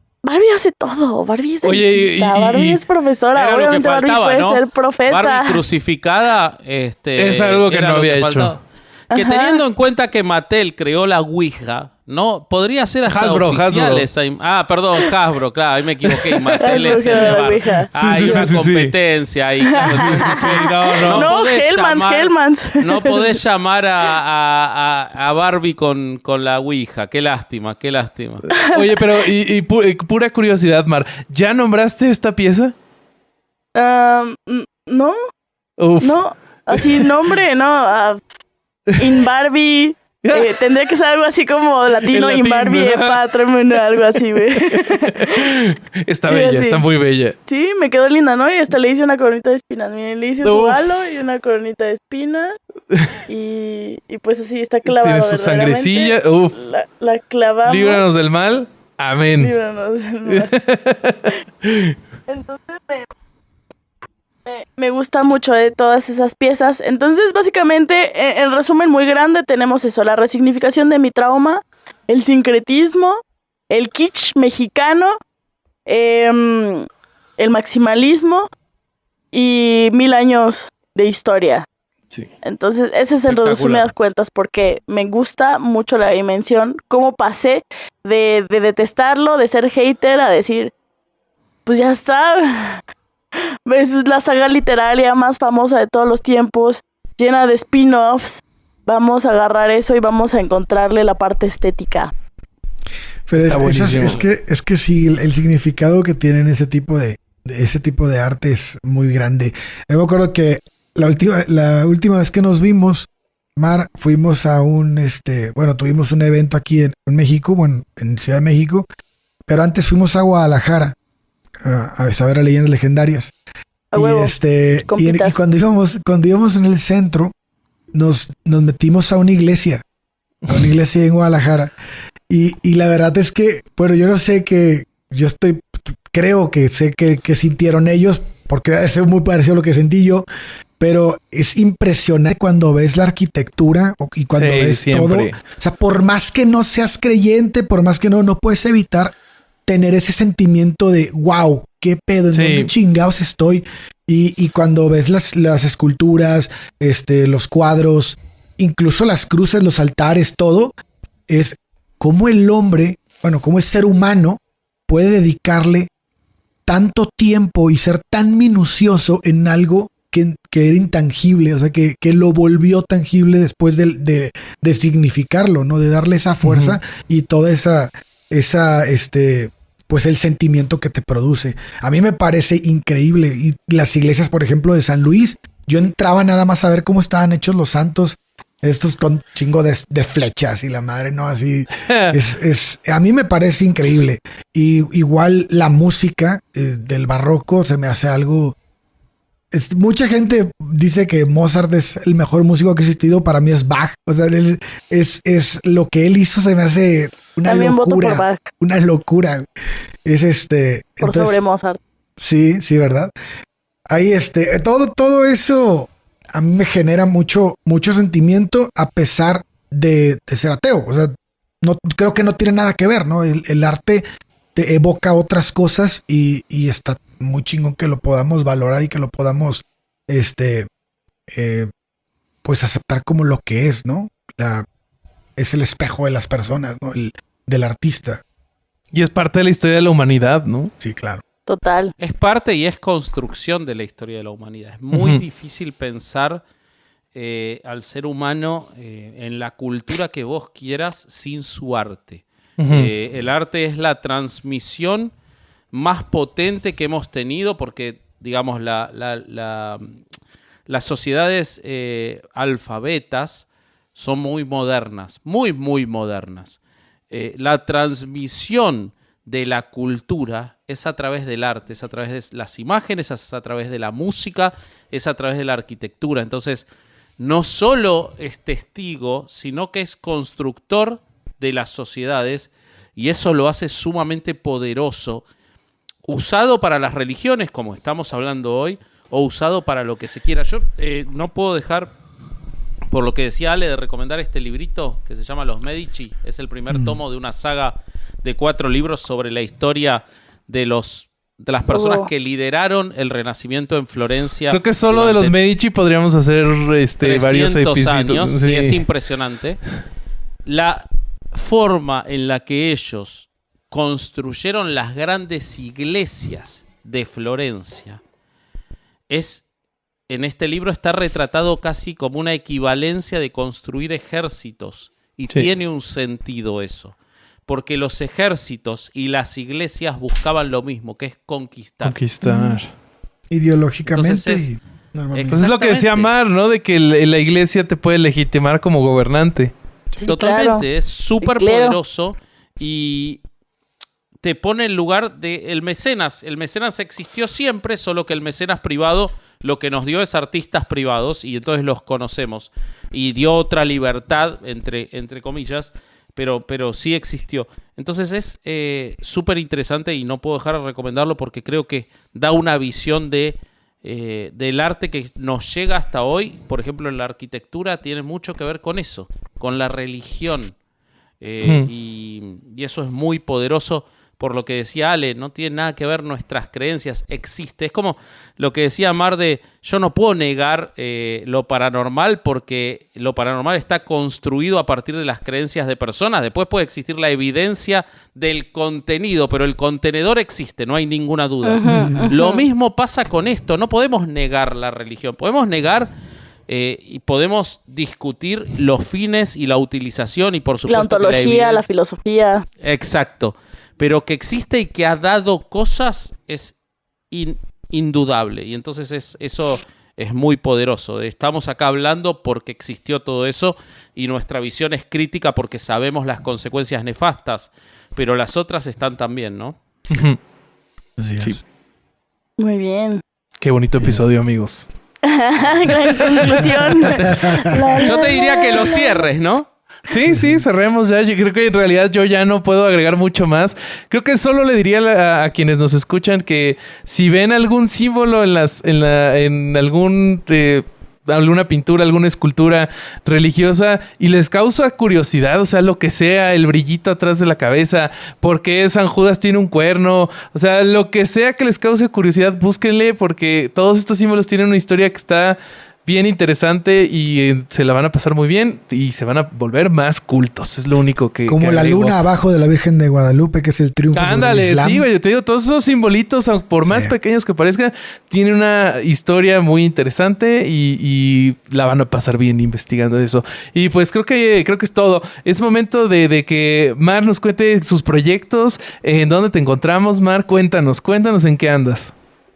hace todo. Barbie es Oye, dentista, Barbie es profesora. Era lo que Obviamente faltaba, Barbie puede ¿no? ser profeta. Barbie crucificada Es algo que era no lo había hecho. faltaba. Que Ajá. teniendo en cuenta que Mattel creó la Ouija, ¿no? Podría ser hasta Hasbro, oficial Hasbro. esa perdón, Hasbro, claro, ahí me equivoqué. Y Mattel Hasbro es el creó de la Barbie. Ouija. Hay Sí, una sí, sí. competencia ahí. Claro, No, podés Hellmans. No podés llamar a Barbie con la Ouija. Qué lástima, qué lástima. Oye, pero pura curiosidad, Mar. ¿Ya nombraste esta pieza? No, Uf. no. Así nombre, no. In Barbie. Tendría que ser algo así como latino, En In latín, Barbie, ¿no? epa, tráeme algo así, güey. Está Y bella, así. está muy bella. Sí, me quedó linda, ¿no? Y hasta le hice una coronita de espinas. Miren, le hice su Uf. halo y una coronita de espinas. Y pues así está clavado. Tiene su verdaderamente. sangrecilla. Uf. La clavamos. Líbranos del mal. Amén. Líbranos del mal. Entonces me gusta mucho de todas esas piezas. Entonces, básicamente, en resumen muy grande, tenemos eso: la resignificación de mi trauma, el sincretismo, el kitsch mexicano, el maximalismo y 1000 años de historia. Sí. Entonces, ese es el Espectacular. resumidas cuentas, porque me gusta mucho la dimensión, cómo pasé de detestarlo, de ser hater, a decir, pues ya está. Es la saga literaria más famosa de todos los tiempos, llena de spin-offs. Vamos a agarrar eso y vamos a encontrarle la parte estética. Pero Está buenísimo. es que sí, el significado que tienen ese tipo de arte es muy grande. Yo me acuerdo que la última vez que nos vimos, Mar, fuimos a tuvimos un evento aquí en México, en Ciudad de México, pero antes fuimos a Guadalajara a saber a leyendas legendarias. A huevo. Y cuando íbamos en el centro, nos metimos a una iglesia una iglesia en Guadalajara. Y la verdad es que, bueno, yo no sé que, creo que sé que sintieron ellos, porque es muy parecido a lo que sentí yo, pero es impresionante cuando ves la arquitectura y cuando ves siempre. todo. O sea, por más que no seas creyente, por más que no puedes evitar tener ese sentimiento de wow, qué pedo, en dónde chingados estoy. Y cuando ves las esculturas, los cuadros, incluso las cruces, los altares, todo, es cómo el hombre, cómo el ser humano puede dedicarle tanto tiempo y ser tan minucioso en algo que era intangible, o sea, que lo volvió tangible después de significarlo, ¿no? De darle esa fuerza y toda esa pues el sentimiento que te produce. A mí me parece increíble. Y las iglesias, por ejemplo, de San Luis, yo entraba nada más a ver cómo estaban hechos los santos, estos con chingo de flechas y la madre, ¿no? Así, a mí me parece increíble. Y igual la música del barroco se me hace algo... mucha gente dice que Mozart es el mejor músico que ha existido. Para mí es Bach. O sea, es lo que él hizo, se me hace una También locura. voto por Bach. Una locura. Es por sobre Mozart. Sí, verdad. Ahí todo eso a mí me genera mucho sentimiento a pesar de ser ateo. O sea, no creo que no tiene nada que ver, ¿no? El arte te evoca otras cosas y está muy chingón que lo podamos valorar y que lo podamos pues aceptar como lo que es, ¿no? Es el espejo de las personas, ¿no? Del artista. Y es parte de la historia de la humanidad, ¿no? Sí, claro. Total. Es parte y es construcción de la historia de la humanidad. Es muy difícil pensar al ser humano en la cultura que vos quieras sin su arte. El arte es la transmisión más potente que hemos tenido porque, digamos, las sociedades alfabetas son muy modernas, muy, muy modernas. La transmisión de la cultura es a través del arte, es a través de las imágenes, es a través de la música, es a través de la arquitectura. Entonces, no solo es testigo, sino que es constructor de las sociedades y eso lo hace sumamente poderoso, usado para las religiones, como estamos hablando hoy, o usado para lo que se quiera. Yo no puedo dejar, por lo que decía Ale, de recomendar este librito que se llama Los Medici. Es el primer tomo de una saga de 4 libros sobre la historia de las personas que lideraron el Renacimiento en Florencia. Creo que solo de los Medici podríamos hacer varios episodios. Años, sí, es impresionante. La forma en la que ellos construyeron las grandes iglesias de Florencia en este libro está retratado casi como una equivalencia de construir ejércitos y tiene un sentido eso, porque los ejércitos y las iglesias buscaban lo mismo, que es conquistar. Ideológicamente. Entonces es lo que decía Mar, ¿no? De que la iglesia te puede legitimar como gobernante. Sí, totalmente, claro. Es súper poderoso y te pone en lugar del mecenas. El mecenas existió siempre, solo que el mecenas privado lo que nos dio es artistas privados y entonces los conocemos. Y dio otra libertad, entre comillas, pero sí existió. Entonces es súper interesante y no puedo dejar de recomendarlo porque creo que da una visión del arte que nos llega hasta hoy. Por ejemplo, en la arquitectura tiene mucho que ver con eso, con la religión. Y eso es muy poderoso. Por lo que decía Ale, no tiene nada que ver nuestras creencias, existe. Es como lo que decía Mar de, yo no puedo negar lo paranormal porque lo paranormal está construido a partir de las creencias de personas. Después puede existir la evidencia del contenido, pero el contenedor existe, no hay ninguna duda. Lo mismo pasa con esto, no podemos negar la religión, podemos negar y podemos discutir los fines y la utilización y por supuesto la ontología, la filosofía. Exacto. Pero que existe y que ha dado cosas es indudable. Y entonces eso es muy poderoso. Estamos acá hablando porque existió todo eso y nuestra visión es crítica porque sabemos las consecuencias nefastas. Pero las otras están también, ¿no? Sí. Muy bien. Qué bonito episodio, amigos. Gran conclusión. Yo te diría que lo cierres, ¿no? Sí, cerremos ya. Yo creo que en realidad yo ya no puedo agregar mucho más. Creo que solo le diría a quienes nos escuchan que si ven algún símbolo en alguna pintura, alguna escultura religiosa y les causa curiosidad, o sea, lo que sea, el brillito atrás de la cabeza, por qué San Judas tiene un cuerno, o sea, lo que sea que les cause curiosidad, búsquenle, porque todos estos símbolos tienen una historia que está bien interesante y se la van a pasar muy bien y se van a volver más cultos. Es lo único que... Como que la agrego. luna abajo de la Virgen de Guadalupe, que es el triunfo sobre el Ándale, Islam. sí, güey. Yo te digo, todos esos simbolitos, por más pequeños que parezcan, tienen una historia muy interesante y la van a pasar bien investigando eso. Y pues creo que es todo. Es momento de que Mar nos cuente sus proyectos. ¿En dónde te encontramos, Mar? Cuéntanos en qué andas.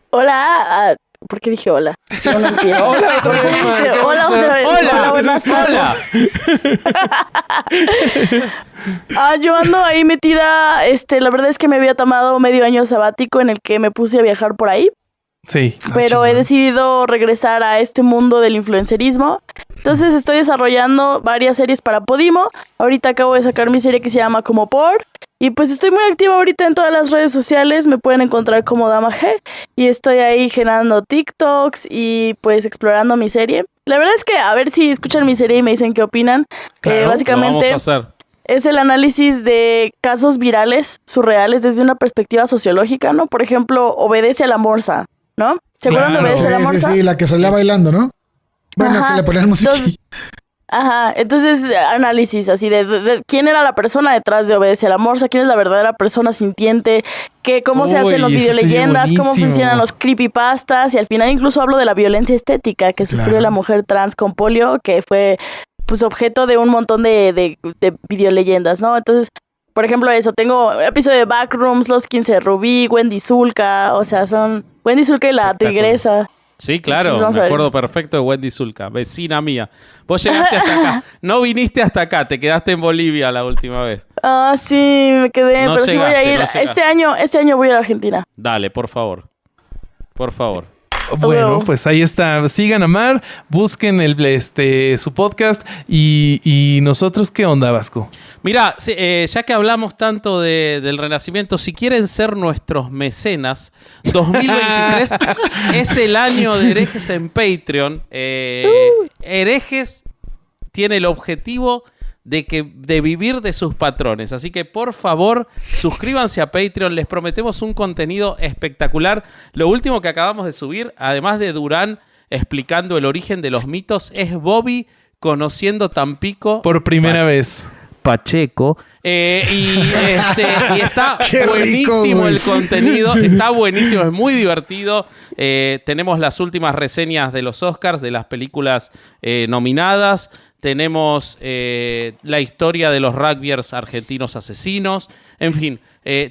Hola. ¿Por qué dije hola? Si no empiezo. Hola, otra vez, Mar. ¿Cómo Hola, estás? otra vez. Hola, buenas tardes. Yo ando ahí metida. La verdad es que me había tomado medio año sabático en el que me puse a viajar por ahí. Sí. Pero he decidido regresar a este mundo del influencerismo. Entonces estoy desarrollando varias series para Podimo. Ahorita acabo de sacar mi serie que se llama Como Por. Y pues estoy muy activa ahorita en todas las redes sociales. Me pueden encontrar como Dama G. Y estoy ahí generando TikToks y pues explorando mi serie. La verdad es que a ver si escuchan mi serie y me dicen qué opinan. Claro, básicamente lo vamos a hacer. es el análisis de casos virales, surreales, desde una perspectiva sociológica, ¿no? Por ejemplo, Obedece a la Morsa, ¿no? ¿Se acuerdan de Claro. Obedece a la Morsa? Sí, la que salía bailando, ¿no? Bueno, Ajá. que le ponían música. Entonces análisis así de quién era la persona detrás de Obedece a la Morsa, quién es la verdadera persona sintiente, cómo se hacen los Uy, eso sería videoleyendas, cómo buenísimo. funcionan los creepypastas y al final incluso hablo de la violencia estética que sufrió la mujer trans con polio, que fue pues objeto de un montón de videoleyendas, ¿no? Entonces, por ejemplo, eso, tengo episodio de Backrooms, Los 15 de Rubí, Wendy Zulka, o sea, son Wendy Zulka y la Espectacular. tigresa. Sí, claro, Entonces, vamos a me ver. acuerdo perfecto de Wendy Zulka, vecina mía. Vos llegaste hasta acá, no viniste hasta acá, te quedaste en Bolivia la última vez. Ah, sí, me quedé, No pero sí voy a llegaste, ir. no llegaste. Este año voy a ir a Argentina. Dale, por favor. Por favor. Bueno, Huevo. pues ahí está. Sigan a Mar, busquen su podcast y nosotros, ¿qué onda, Vasco? Mira, ya que hablamos tanto del Renacimiento, si quieren ser nuestros mecenas, 2023 es el año de Herejes en Patreon. Herejes tiene el objetivo de vivir de sus patrones. Así que, por favor, suscríbanse a Patreon. Les prometemos un contenido espectacular. Lo último que acabamos de subir, además de Durán explicando el origen de los mitos, es Bobby conociendo Tampico Por primera vez. Pacheco. Y está Qué buenísimo rico, güey. el contenido. Está buenísimo, es muy divertido. Tenemos las últimas reseñas de los Oscars, de las películas nominadas. Tenemos la historia de los rugbyers argentinos asesinos. En fin,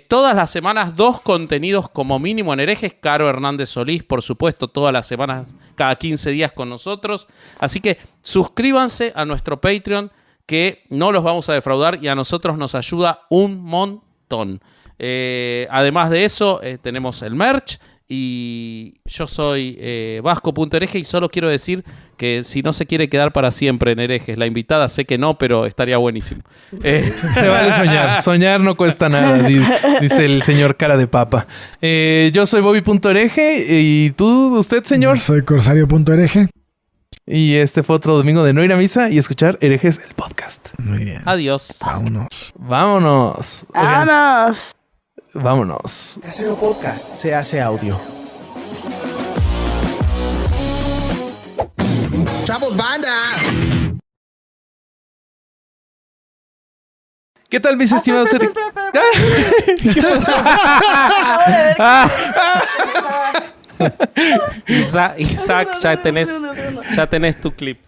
todas las semanas 2 contenidos como mínimo en Herejes. Caro Hernández Solís, por supuesto, todas las semanas, cada 15 días con nosotros. Así que suscríbanse a nuestro Patreon, que no los vamos a defraudar y a nosotros nos ayuda un montón. Además de eso, tenemos el merch. Y yo soy Vasco.hereje y solo quiero decir que si no se quiere quedar para siempre en Herejes, la invitada sé que no, pero estaría buenísimo. Se vale soñar. Soñar no cuesta nada, dice el señor cara de papa. Yo soy Bobby.hereje y usted, señor. Yo soy Corsario.hereje. Y este fue otro domingo de no ir a misa y escuchar Herejes, el podcast. Muy bien. Adiós. Vámonos. Vámonos. Oigan, ¡Vámonos! vámonos. Casero Podcast se hace audio. ¡Chavos, banda! ¿Qué tal, mis estimados? espera. ¿Qué pasó? Isaac, ya tenés tu clip.